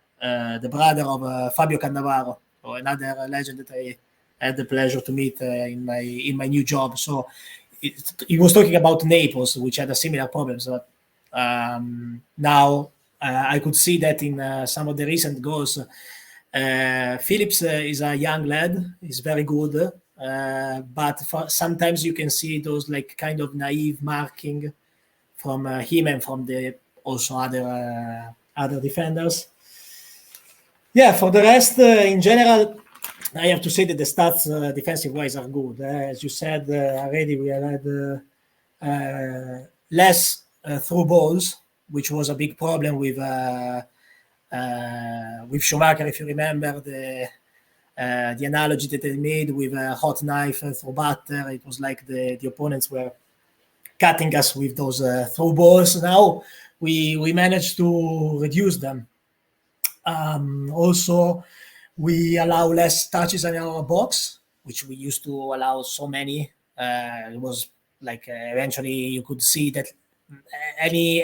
brother of Fabio Cannavaro, or another legend that I had the pleasure to meet in my new job. So he was talking about Naples, which had a similar problem. So now I could see that in some of the recent goals. Phillips is a young lad. He's very good. But sometimes you can see those like kind of naive marking from him and from the also other defenders. Yeah, for the rest, in general, I have to say that the stats defensive-wise are good. As you said already, we had less through balls, which was a big problem with Schumacher. If you remember the analogy that they made with a hot knife through butter, it was like the opponents were cutting us with those through balls. Now we managed to reduce them. Also, we allow less touches in our box, which we used to allow so many. It was like eventually you could see that any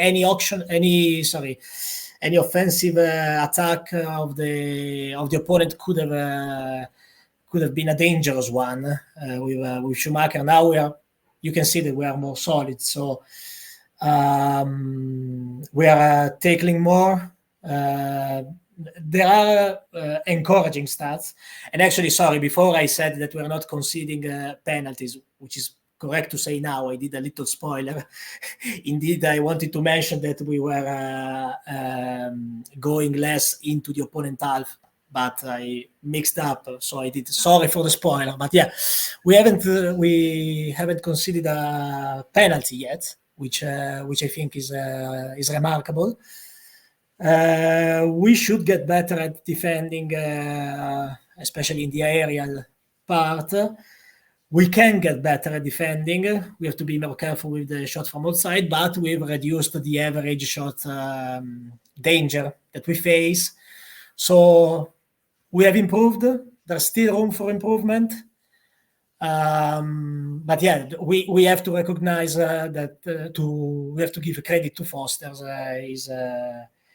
offensive attack of the opponent could have been a dangerous one with Schumacher. Now you can see that we are more solid. So we are tackling more. There are encouraging stats. And actually, sorry, before I said that we're not conceding penalties, which is correct to say now, I did a little spoiler. Indeed, I wanted to mention that we were going less into the opponent half, but I mixed up, so I did. Sorry for the spoiler, but yeah, we haven't considered a penalty yet, which I think is remarkable. We should get better at defending, especially in the aerial part. We can get better at defending. We have to be more careful with the shot from outside, but we've reduced the average shot danger that we face. So we have improved. There's still room for improvement. But yeah, we have to recognize that we have to give credit to Foster.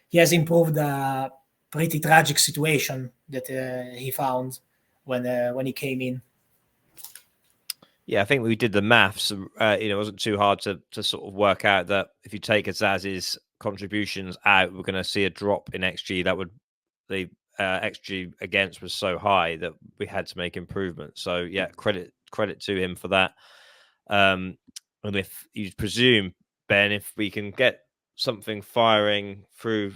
He has improved a pretty tragic situation that he found when he came in. Yeah, I think we did the maths. It wasn't too hard to sort of work out that if you take Azaz's contributions out, we're going to see a drop in XG. The XG against was so high that we had to make improvements. So yeah, credit to him for that. And if you presume, Ben, if we can get something firing through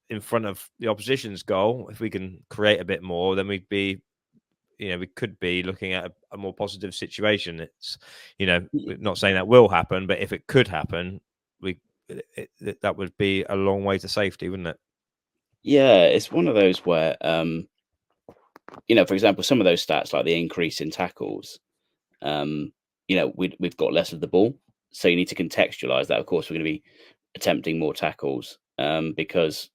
in front of the opposition's goal, if we can create a bit more, then we could be looking at a more positive situation. It's, we're not saying that will happen, but if it could happen, that would be a long way to safety, wouldn't it? Yeah, it's one of those where, for example, some of those stats like the increase in tackles, we've got less of the ball, so you need to contextualize that. Of course, we're going to be attempting more tackles because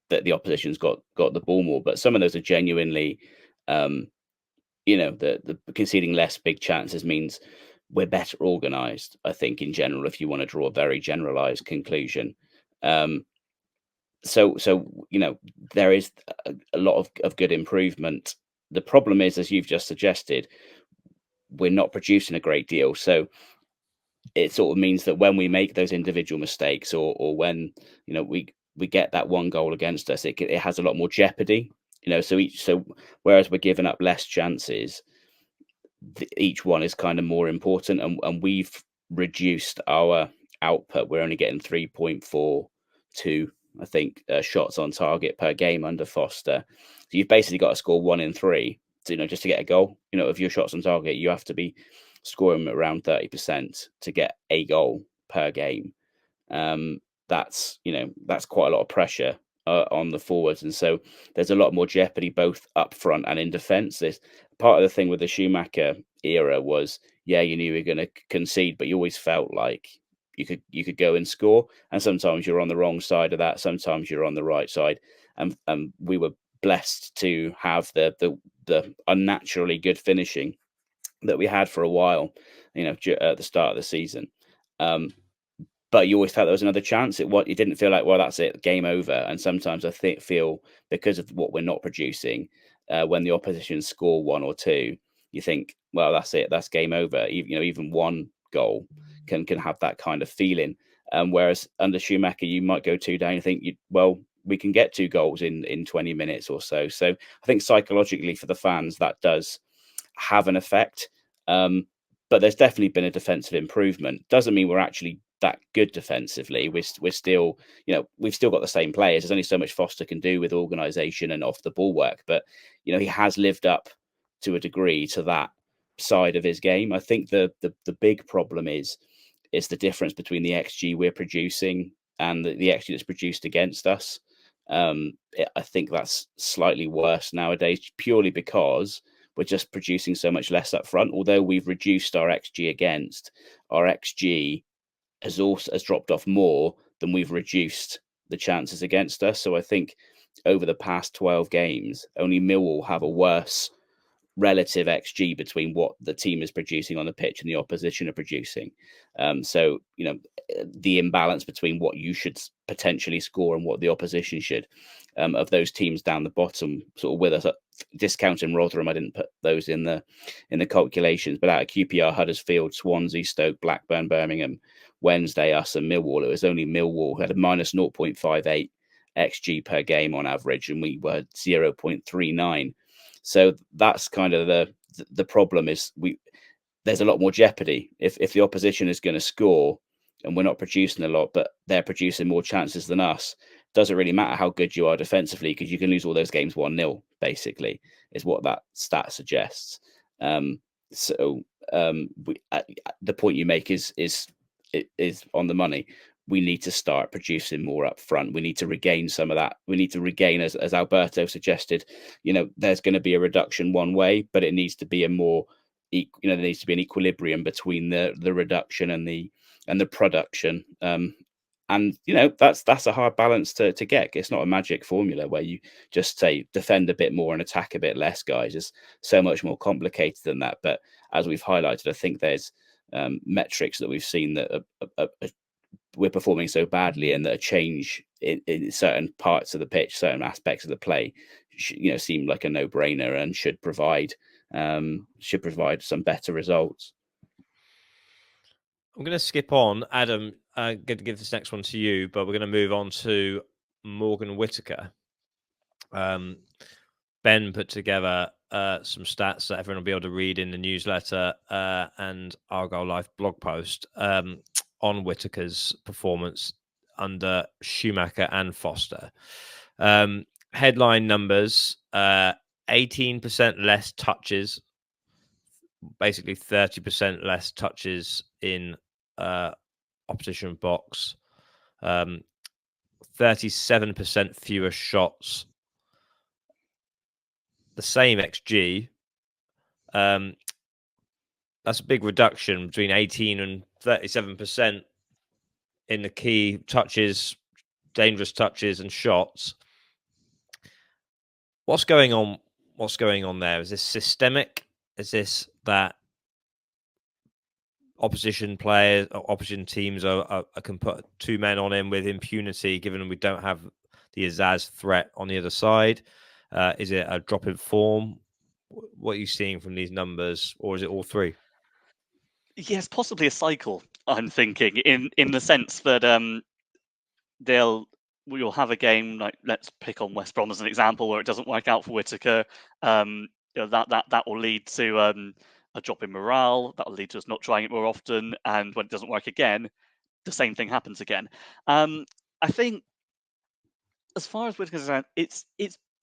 the opposition's got the ball more, but some of those are genuinely, the conceding less big chances means we're better organized, I think, in general, if you want to draw a very generalized conclusion. So there is a lot of good improvement. The problem is, as you've just suggested, we're not producing a great deal. So it sort of means that when we make those individual mistakes, or when we get that one goal against us, it has a lot more jeopardy. So whereas we're giving up less chances, each one is kind of more important, and we've reduced our output. We're only getting 3.42, I think, shots on target per game under Foster. So you've basically got to score 1 in 3 to, just to get a goal. Of your shots on target, you have to be scoring around 30% to get a goal per game. That's quite a lot of pressure on the forwards, and so there's a lot more jeopardy both up front and in defence. This part of the thing with the Schumacher era was, you knew you were going to concede, but you always felt like you could go and score, and sometimes you're on the wrong side of that, sometimes you're on the right side, and we were blessed to have the unnaturally good finishing that we had for a while, at the start of the season. But you always felt there was another chance. You didn't feel like, well, that's it, game over. And sometimes I feel because of what we're not producing, when the opposition score 1 or 2, you think, well, that's it, that's game over. Even one goal can have that kind of feeling. Whereas under Schumacher, you might go 2 down and think, we can get 2 goals in 20 minutes or so. So I think psychologically for the fans, that does have an effect. But there's definitely been a defensive improvement. Doesn't mean we're actually that good defensively. We're still, we've still got the same players. There's only so much Foster can do with organisation and off the ball work. But he has lived up to a degree to that side of his game. I think the big problem is the difference between the XG we're producing and the XG that's produced against us. I think that's slightly worse nowadays, purely because we're just producing so much less up front. Although we've reduced our XG against, our XG has dropped off more than we've reduced the chances against us. So I think over the past 12 games, only Millwall have a worse relative XG between what the team is producing on the pitch and the opposition are producing. So, you know, the imbalance between what you should potentially score and what the opposition should, of those teams down the bottom, sort of with us, discounting Rotherham, I didn't put those in the calculations, but out of QPR, Huddersfield, Swansea, Stoke, Blackburn, Birmingham, Wednesday, us and Millwall, it was only Millwall who had a minus 0.58 XG per game on average, and we were 0.39. So that's kind of the problem, is there's a lot more jeopardy if the opposition is going to score and we're not producing a lot, but they're producing more chances than us. Doesn't really matter how good you are defensively, because you can lose all those games 1-0, basically, is what that stat suggests. The point you make is on the money. We need to start producing more up front. We need to regain some of that. We need to regain, as Alberto suggested, you know, there's going to be a reduction one way, but it needs to be a more, you know, there needs to be an equilibrium between the reduction and the production. And, you know, that's a hard balance to get. It's not a magic formula where you just say defend a bit more and attack a bit less, guys. It's so much more complicated than that. But as we've highlighted, I think there's metrics that we've seen that we're performing so badly, and that a change in certain parts of the pitch, certain aspects of the play, you know, seem like a no-brainer and should provide some better results. I'm going to skip on, Adam. I'm going to give this next one to you, but we're going to move on to Morgan Whittaker. Ben put together some stats that everyone will be able to read in the newsletter and Argyle Life blog post on Whittaker's performance under Schumacher and Foster. Headline numbers: 18% less touches, basically 30% less touches in opposition box, 37% fewer shots, the same XG. That's a big reduction between 18 and 37% in the key touches, dangerous touches and shots. What's going on? What's going on there? Is this systemic? Is this that opposition players, opposition teams can put two men on him with impunity, given we don't have the Azaz threat on the other side? Is it a drop in form? What are you seeing from these numbers, or is it all three? Yes, possibly a cycle, I'm thinking, in the sense that we'll have a game, like, let's pick on West Brom as an example, where it doesn't work out for Whittaker. You know, that will lead to a drop in morale. That will lead to us not trying it more often, and when it doesn't work again, the same thing happens again. I think, as far as Whittaker's concerned, it's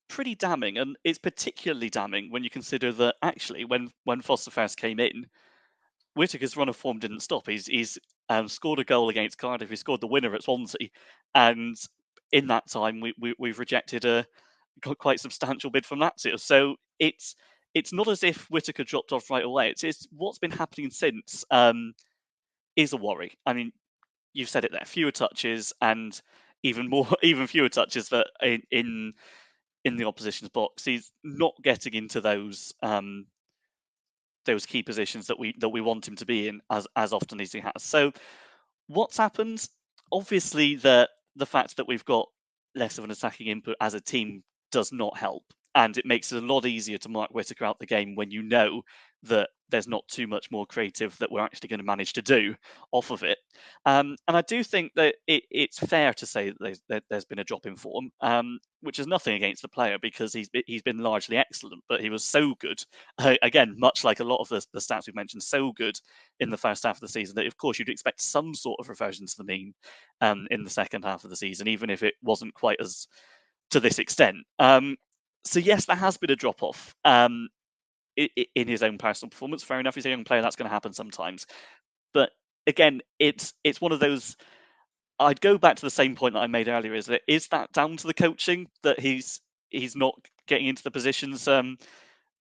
pretty damning, and it's particularly damning when you consider that actually when Foster first came in, Whittaker's run of form didn't stop. He's scored a goal against Cardiff. He scored the winner at Swansea, and in that time we've rejected a quite substantial bid from Lazio. So it's not as if Whittaker dropped off right away. It's what's been happening since is a worry. I mean, you've said it there: fewer touches, and even fewer touches that in the opposition's box. He's not getting into those key positions that we want him to be in as often as he has. So what's happened? Obviously, the fact that we've got less of an attacking input as a team does not help, and it makes it a lot easier to mark Whittaker out the game when you know that there's not too much more creative that we're actually going to manage to do off of it. And I do think that it's fair to say that there's been a drop in form, which is nothing against the player, because he's been largely excellent, but he was so good, again, much like a lot of the stats we've mentioned, so good in the first half of the season that, of course, you'd expect some sort of reversion to the mean in the second half of the season, even if it wasn't quite as to this extent. So yes, there has been a drop off in his own personal performance. Fair enough, he's a young player, that's going to happen sometimes. But again, it's one of those. I'd go back to the same point that I made earlier: is that down to the coaching that he's not getting into the positions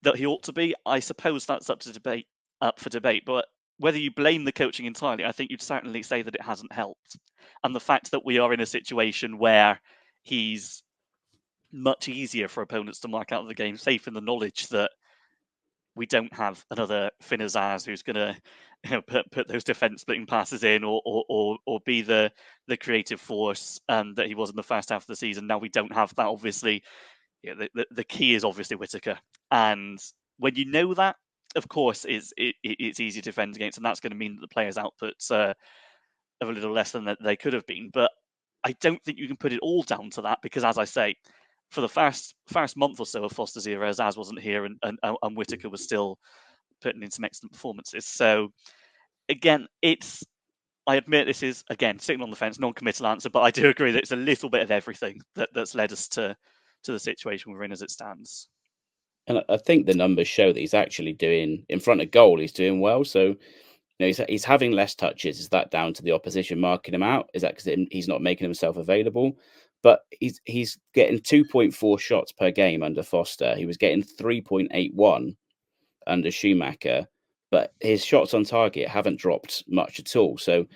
that he ought to be, I suppose that's up for debate. But whether you blame the coaching entirely, I think you'd certainly say that it hasn't helped. And the fact that we are in a situation where he's much easier for opponents to mark out of the game, safe in the knowledge that we don't have another Finn Azaz who's going to put those defense splitting passes in or be the creative force that he was in the first half of the season. Now we don't have that, obviously. The key is obviously Whittaker. And when you know that, of course, it's easy to defend against, and that's going to mean that the players' outputs are a little less than they could have been. But I don't think you can put it all down to that, because, as I say, for the first month or so of Foster's era, Azaz wasn't here, and Whittaker was still putting in some excellent performances. So again, I admit this is, again, sitting on the fence, non-committal answer, but I do agree that it's a little bit of everything that's led us to the situation we're in as it stands. And I think the numbers show that he's actually doing, in front of goal, he's doing well. So, he's having less touches. Is that down to the opposition marking him out? Is that because he's not making himself available? But he's getting 2.4 shots per game under Foster. He was getting 3.81 under Schumacher, but his shots on target haven't dropped much at all. So,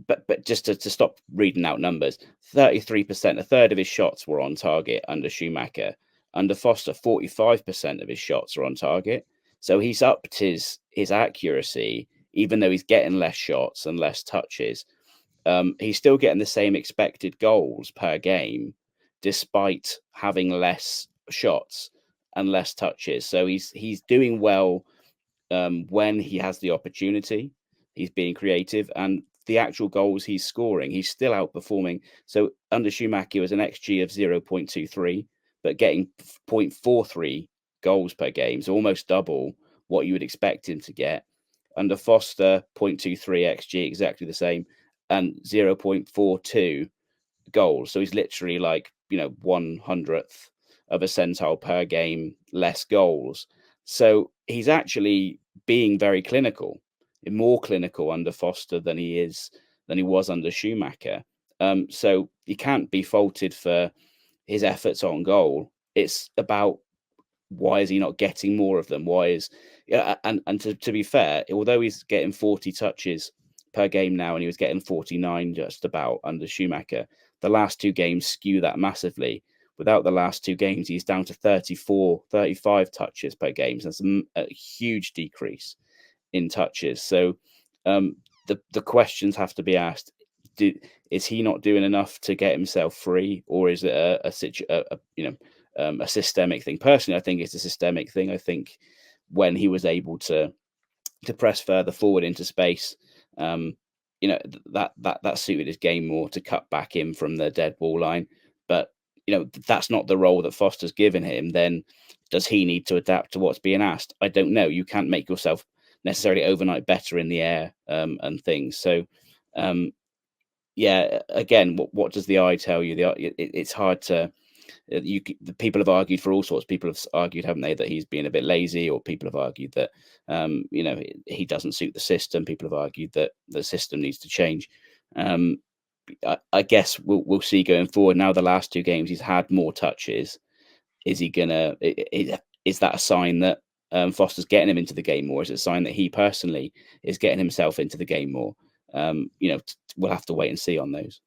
but just to stop reading out numbers, 33%, a third of his shots were on target under Schumacher. Under Foster, 45% of his shots are on target. So he's upped his accuracy, even though he's getting less shots and less touches. He's still getting the same expected goals per game, despite having less shots and less touches. So he's doing well when he has the opportunity. He's being creative, and the actual goals he's scoring, he's still outperforming. So under Schumacher, was an XG of 0.23, but getting 0.43 goals per game, so almost double what you would expect him to get. Under Foster, 0.23 XG, exactly the same, and 0.42 goals. So he's literally like, 1/100th of a centile per game less goals. So he's actually being very clinical, more clinical under Foster than he was under Schumacher. So he can't be faulted for his efforts on goal. It's about, why is he not getting more of them? Why is, and to be fair, although he's getting 40 touches per game now, and he was getting 49 just about under Schumacher, the last two games skew that massively. Without the last two games, he's down to 34, 35 touches per game. So that's a huge decrease in touches. So the questions have to be asked. Is he not doing enough to get himself free, or is it a systemic thing? Personally, I think it's a systemic thing. I think when he was able to press further forward into space, that suited his game more, to cut back in from the dead ball line. But that's not the role that Foster's given him. Then does he need to adapt to what's being asked? I don't know. You can't make yourself necessarily overnight better in the air and things. So again, what does the eye tell you? It's hard to. The people have argued for all sorts. People have argued, haven't they, that he's being a bit lazy, or people have argued that he doesn't suit the system. People have argued that the system needs to change. I guess we'll see going forward. Now the last two games he's had more touches. Is that a sign that Foster's getting him into the game more? Is it a sign that he personally is getting himself into the game more? We'll have to wait and see on those.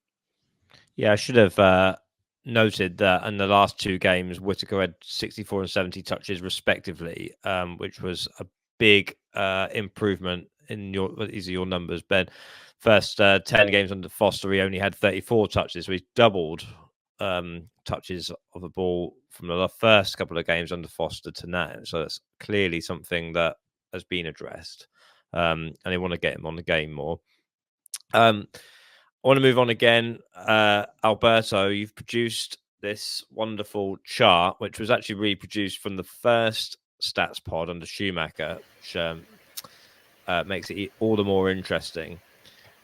Yeah, I should have noted that in the last two games, Whittaker had 64 and 70 touches respectively, which was a big improvement in your numbers, Ben. First 10 games under Foster, he only had 34 touches, so he's doubled touches of the ball from the first couple of games under Foster to now. So that's clearly something that has been addressed, and they want to get him on the game more. I want to move on again. Alberto, you've produced this wonderful chart, which was actually reproduced from the first stats pod under Schumacher, which makes it all the more interesting.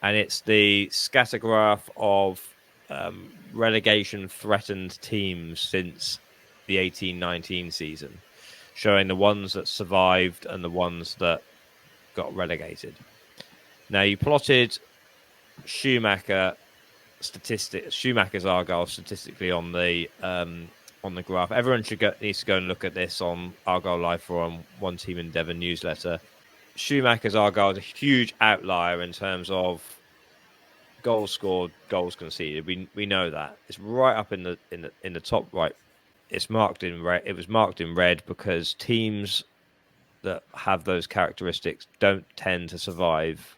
And it's the scattergraph of relegation threatened teams since the 18-19 season, showing the ones that survived and the ones that got relegated. Now, you plotted Schumacher's Argyle statistically on the on the graph. Everyone needs to go and look at this on Argyle Life or on One Team in Devon newsletter. Schumacher's Argyle is a huge outlier in terms of goals scored, goals conceded. We know that it's right up in the top right. It's marked in red. It was marked in red because teams that have those characteristics don't tend to survive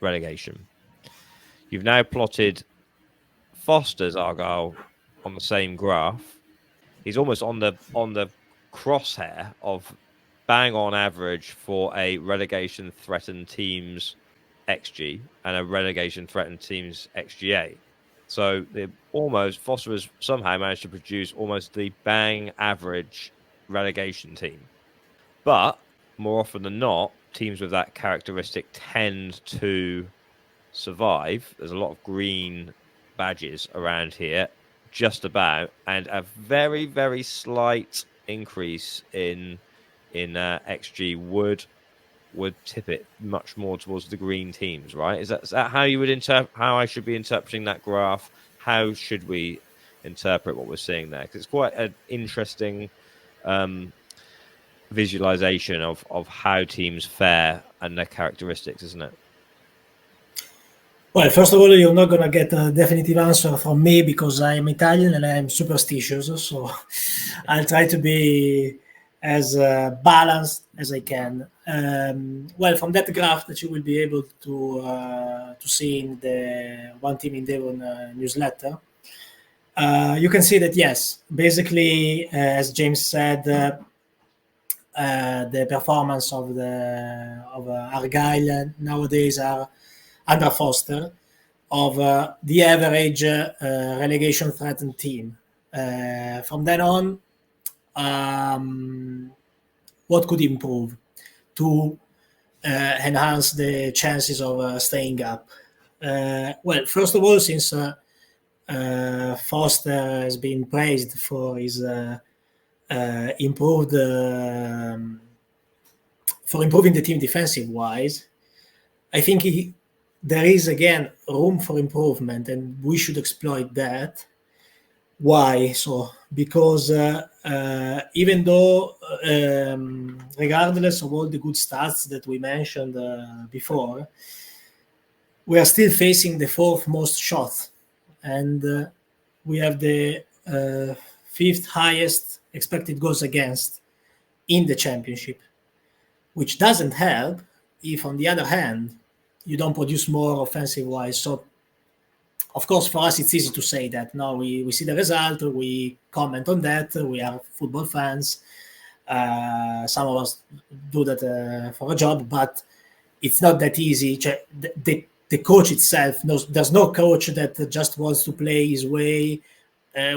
relegation. You've now plotted Foster's Argyle on the same graph. He's almost on the crosshair of bang on average for a relegation threatened team's XG and a relegation threatened team's XGA. So Foster has somehow managed to produce almost the bang average relegation team. But more often than not, teams with that characteristic tend to survive. There's a lot of green badges around here, just about, and a very, very slight increase in XG would tip it much more towards the green teams, right? Is that how you would how I should be interpreting that graph? How should we interpret what we're seeing there? Because it's quite an interesting visualization of how teams fare and their characteristics, isn't it? Well, first of all, you're not going to get a definitive answer from me because I am Italian and I am superstitious. So I'll try to be as balanced as I can. Well, from that graph that you will be able to see in the One Team in Devon newsletter, you can see that, yes, basically, as James said, the performance of Argyle nowadays are under Foster of the average relegation threatened team. From then on, what could improve to enhance the chances of staying up? Well, first of all, since Foster has been praised for his improving the team defensive wise, I think there is again room for improvement, and we should exploit that. Why? So because even though, regardless of all the good stats that we mentioned before, we are still facing the fourth most shots, and we have the fifth highest expected goals against in the championship, which doesn't help if, on the other hand, you don't produce more offensive-wise. So, of course, for us, it's easy to say that. No, we see the result, we comment on that, we are football fans. Some of us do that for a job, but it's not that easy. The coach itself knows there's no coach that just wants to play his way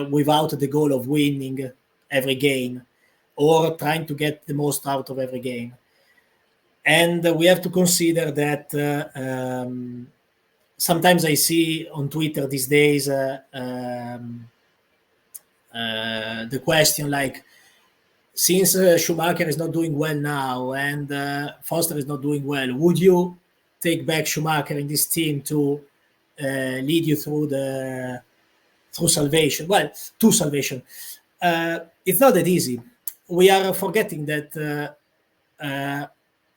without the goal of winning every game or trying to get the most out of every game. And we have to consider that sometimes I see on Twitter these days the question like, since Schumacher is not doing well now and Foster is not doing well, would you take back Schumacher in this team to lead you through salvation? Well, to salvation. It's not that easy. We are forgetting that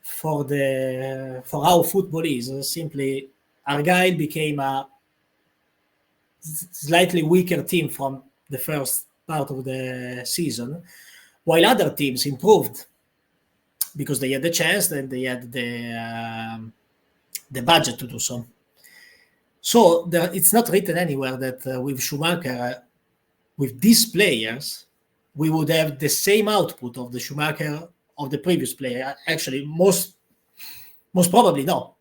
for how football is, simply Argyle became a slightly weaker team from the first part of the season, while other teams improved because they had the chance and they had the budget to do so. So it's not written anywhere that with Schumacher, with these players, we would have the same output of the Schumacher of the previous player. Actually, most probably no.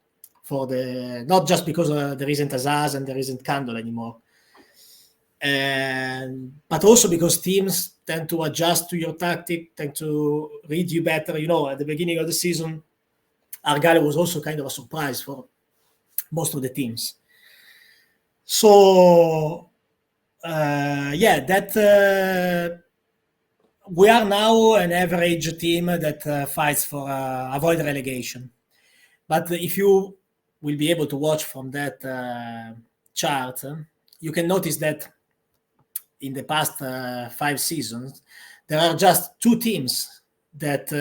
Not just because there isn't DAZN and there isn't Candle anymore, but also because teams tend to adjust to your tactic, tend to read you better. At the beginning of the season, Argyle was also kind of a surprise for most of the teams. So, we are now an average team that fights for avoid relegation. But if you will be able to watch from that chart, you can notice that in the past 5 seasons, there are just 2 teams that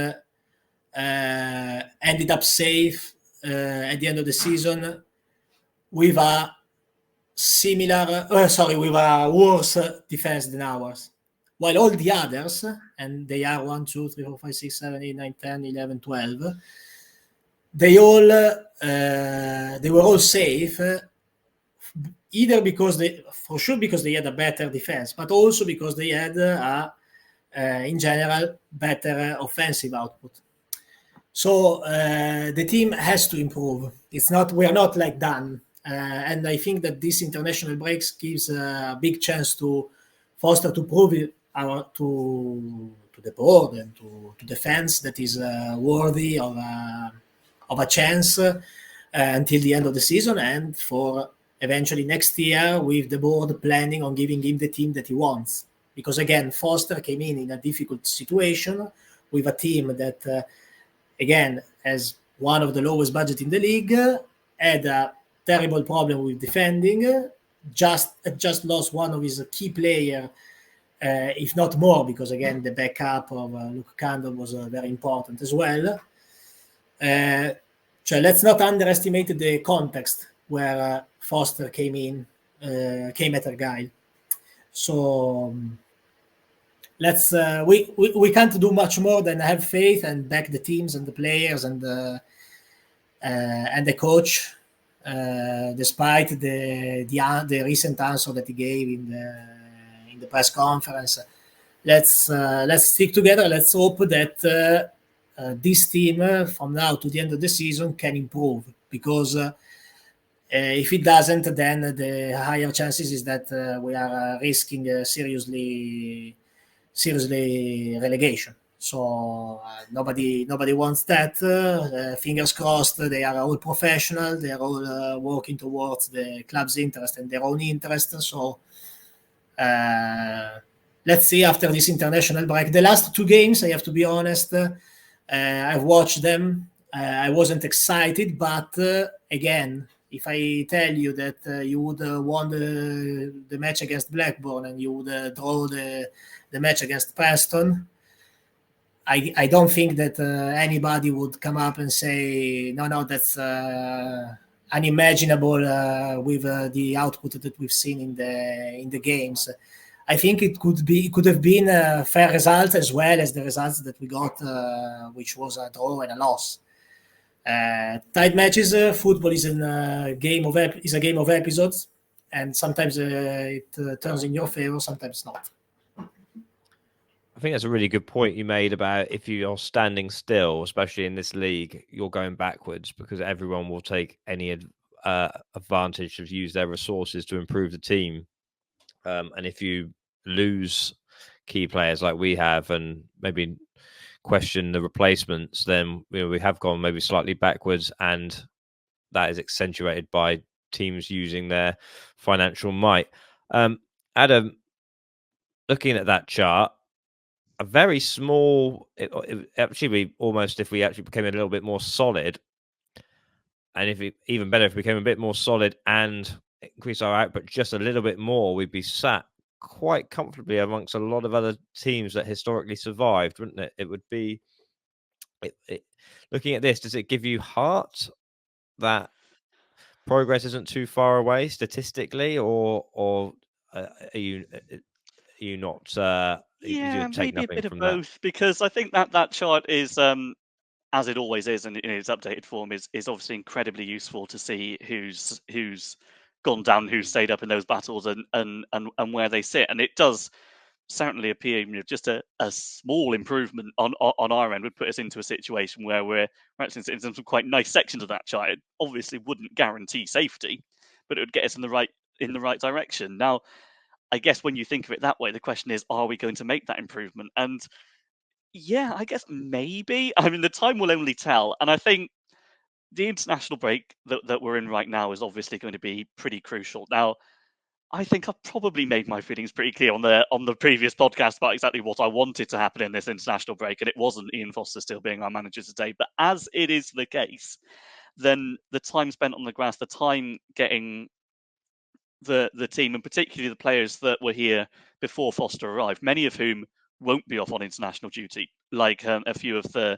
ended up safe at the end of the season with a with a worse defense than ours. While all the others, and they are 1, 2, 3, 4, 5, 6, 7, 8, 9, 10, 11, 12, they were all safe, either because because they had a better defense, but also because they had in general better offensive output. So the team has to improve. We are not like done. And I think that this international breaks gives a big chance to Foster to prove it to the board and to the fans that is worthy of a chance until the end of the season, and for eventually next year with the board planning on giving him the team that he wants. Because again, Foster came in a difficult situation with a team that again has one of the lowest budget in the league, had a terrible problem with defending, just lost one of his key player, if not more, because again the backup of Luke Candle was very important as well. So let's not underestimate the context where Foster came at Argyle. So we can't do much more than have faith and back the teams and the players and the coach, despite the recent answer that he gave in the press conference. Let's stick together. Let's hope that this team from now to the end of the season can improve, because if it doesn't, then the higher chances is that we are risking seriously relegation. So nobody wants that. Fingers crossed. They are all professional. They are all working towards the club's interest and their own interest. So let's see after this international break. The last 2 games, I have to be honest, I've watched them. I wasn't excited, but again, if I tell you that you would won the match against Blackburn and you would draw the match against Preston, I don't think that anybody would come up and say, no, that's unimaginable with the output that we've seen in the games. I think it could have been fair results as well as the results that we got, which was a draw and a loss. Tight matches, football is a game of episodes, and sometimes it turns in your favor, sometimes not. I think that's a really good point you made about if you're standing still, especially in this league, you're going backwards, because everyone will take any advantage to use their resources to improve the team. And if you lose key players like we have and maybe question the replacements, then we have gone maybe slightly backwards, and that is accentuated by teams using their financial might. Adam, looking at that chart, a very small, actually, if we actually became a little bit more solid, and even better if we became a bit more solid and increase our output just a little bit more, we'd be sat quite comfortably amongst a lot of other teams that historically survived, wouldn't it? It would be, looking at this, does it give you heart that progress isn't too far away statistically, or are you not? Yeah, take maybe a nothing bit of from that? both, because I think that chart is, as it always is, and in its updated form, is obviously incredibly useful to see who's gone down, who's stayed up in those battles, and where they sit. And it does certainly appear, just a small improvement on our end would put us into a situation where we're actually in some quite nice sections of that chart. It obviously wouldn't guarantee safety, but it would get us in the right direction. Now, I guess when you think of it that way, the question is, are we going to make that improvement? And yeah, I guess maybe. I mean, the time will only tell. And I think the international break that we're in right now is obviously going to be pretty crucial. Now, I think I've probably made my feelings pretty clear on the previous podcast about exactly what I wanted to happen in this international break, and it wasn't Ian Foster still being our manager today. But as it is the case, then the time spent on the grass, the time getting the team, and particularly the players that were here before Foster arrived, many of whom won't be off on international duty, like a few of the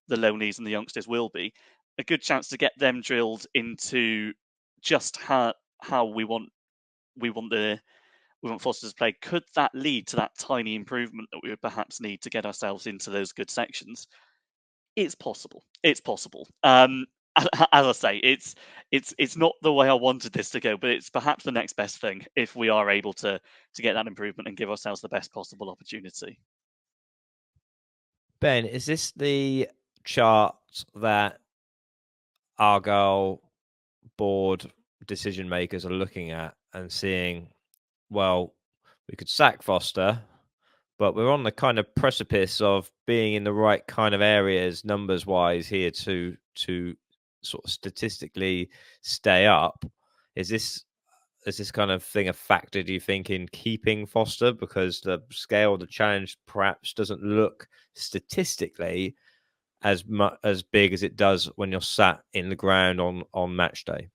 loanees and the youngsters will be. A good chance to get them drilled into just how we want Foster's play. Could that lead to that tiny improvement that we would perhaps need to get ourselves into those good sections? It's possible. It's possible. As I say, it's not the way I wanted this to go, but it's perhaps the next best thing if we are able to get that improvement and give ourselves the best possible opportunity. Ben, is this the chart that Argyle board decision makers are looking at and seeing, well, we could sack Foster, but we're on the kind of precipice of being in the right kind of areas numbers wise here to sort of statistically stay up? Is this kind of thing a factor, do you think, in keeping Foster, because the scale of the challenge perhaps doesn't look statistically as big as it does when you're sat in the ground on match day?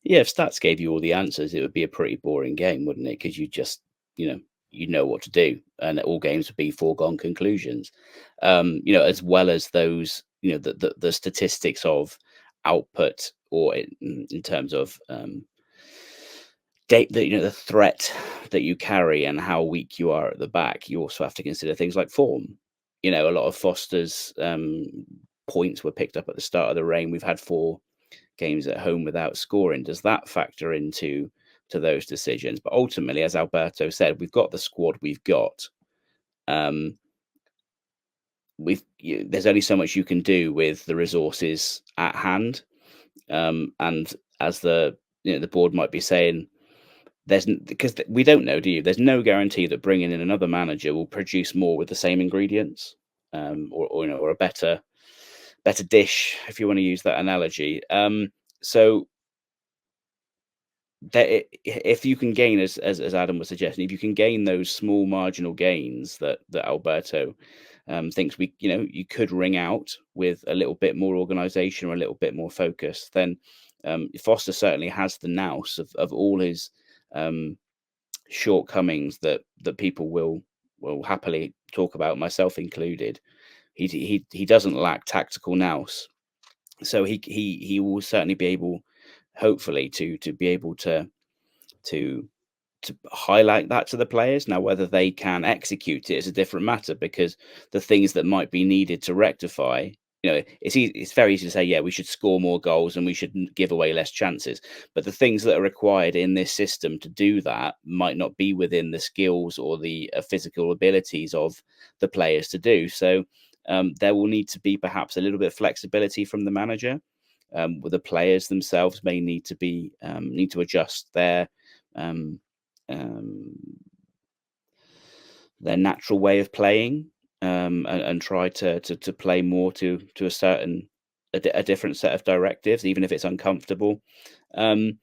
Yeah, if stats gave you all the answers, it would be a pretty boring game, wouldn't it? Because you just, you know what to do, and all games would be foregone conclusions. As well as those, the statistics of output, or in terms of the threat that you carry and how weak you are at the back. You also have to consider things like form. A lot of Foster's points were picked up at the start of the reign. We've had 4 games at home without scoring. Does that factor into those decisions? But ultimately, as Alberto said, we've got the squad we've got. There's only so much you can do with the resources at hand, and as the board might be saying, because we don't know, do you? There's no guarantee that bringing in another manager will produce more with the same ingredients, or a better dish, if you want to use that analogy. So that if you can gain, as Adam was suggesting, if you can gain those small marginal gains that Alberto thinks you could wring out with a little bit more organisation or a little bit more focus, then Foster certainly has the nous of all his shortcomings that people will happily talk about, myself included. He doesn't lack tactical nous, so he will certainly be able, hopefully, to be able to highlight that to the players. Now, whether they can execute it is a different matter, because the things that might be needed to rectify, it's very easy to say, yeah, we should score more goals and we should give away less chances. But the things that are required in this system to do that might not be within the skills or the physical abilities of the players to do. So there will need to be perhaps a little bit of flexibility from the manager. With the players themselves may need to adjust their natural way of playing, and try to play more to a different set of directives, even if it's uncomfortable. But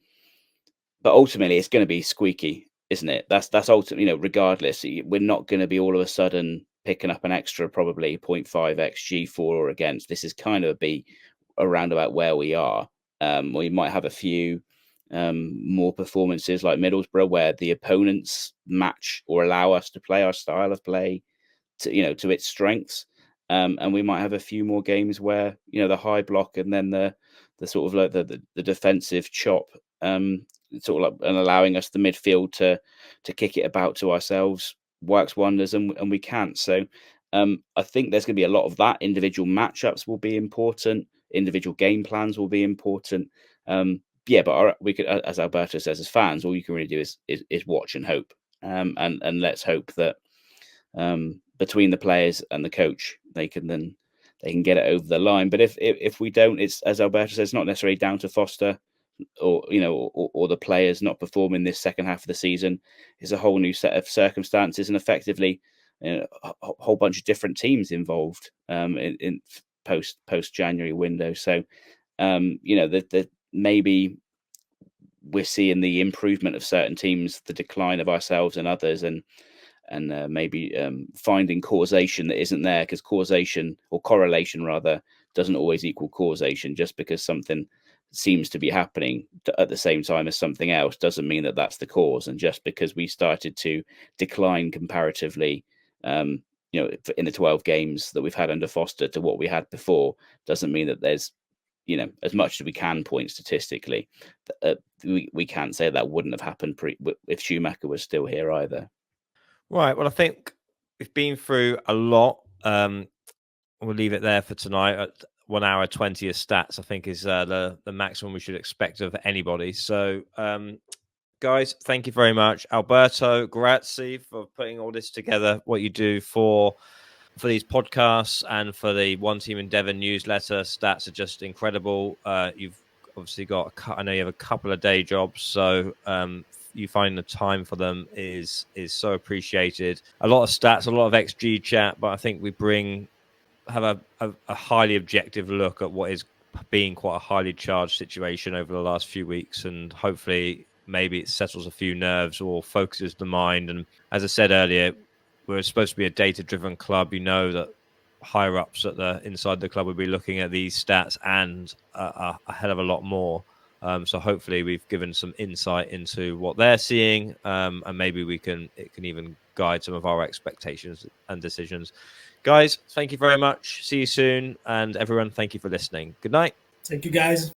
ultimately, it's going to be squeaky, isn't it? That's ultimately, regardless, we're not going to be all of a sudden picking up an extra probably 0.5 xG for or against. This is kind of be around about where we are. We might have a few more performances like Middlesbrough, where the opponents match or allow us to play our style of play to its strengths, and we might have a few more games where the high block and then the sort of like the defensive chop, sort of like, and allowing us the midfield to kick it about to ourselves works wonders, and we can't. So I think there's going to be a lot of that. Individual matchups will be important. Individual game plans will be important. But we could, as Alberto says, as fans, all you can really do is watch and hope. And let's hope that between the players and the coach, they can get it over the line. But if we don't, it's, as Alberto says, not necessarily down to Foster or the players not performing this second half of the season. It's a whole new set of circumstances, and effectively a whole bunch of different teams involved in post January window. So that maybe we're seeing the improvement of certain teams, the decline of ourselves and others, and maybe finding causation that isn't there, because causation, or correlation rather, doesn't always equal causation. Just because something seems to be happening at the same time as something else doesn't mean that that's the cause. And just because we started to decline comparatively, in the 12 games that we've had under Foster to what we had before, doesn't mean that there's, as much as we can point statistically, we can't say that wouldn't have happened if Schumacher was still here either. Right. Well, I think we've been through a lot. We'll leave it there for tonight. At 1 hour 20 of stats, I think, is the maximum we should expect of anybody. So, guys, thank you very much. Alberto, grazie for putting all this together, what you do for these podcasts and for the One Team in Devon newsletter. Stats are just incredible. You've obviously got, I know you have a couple of day jobs, so you find the time for them is so appreciated. A lot of stats, a lot of XG chat, but I think we have a highly objective look at what is being quite a highly charged situation over the last few weeks, and hopefully maybe it settles a few nerves or focuses the mind. And as I said earlier, we're supposed to be a data-driven club. You know that higher ups inside the club will be looking at these stats and a hell of a lot more. So hopefully we've given some insight into what they're seeing, and maybe it can even guide some of our expectations and decisions. Guys, thank you very much. See you soon. And everyone, thank you for listening. Good night. Thank you, guys.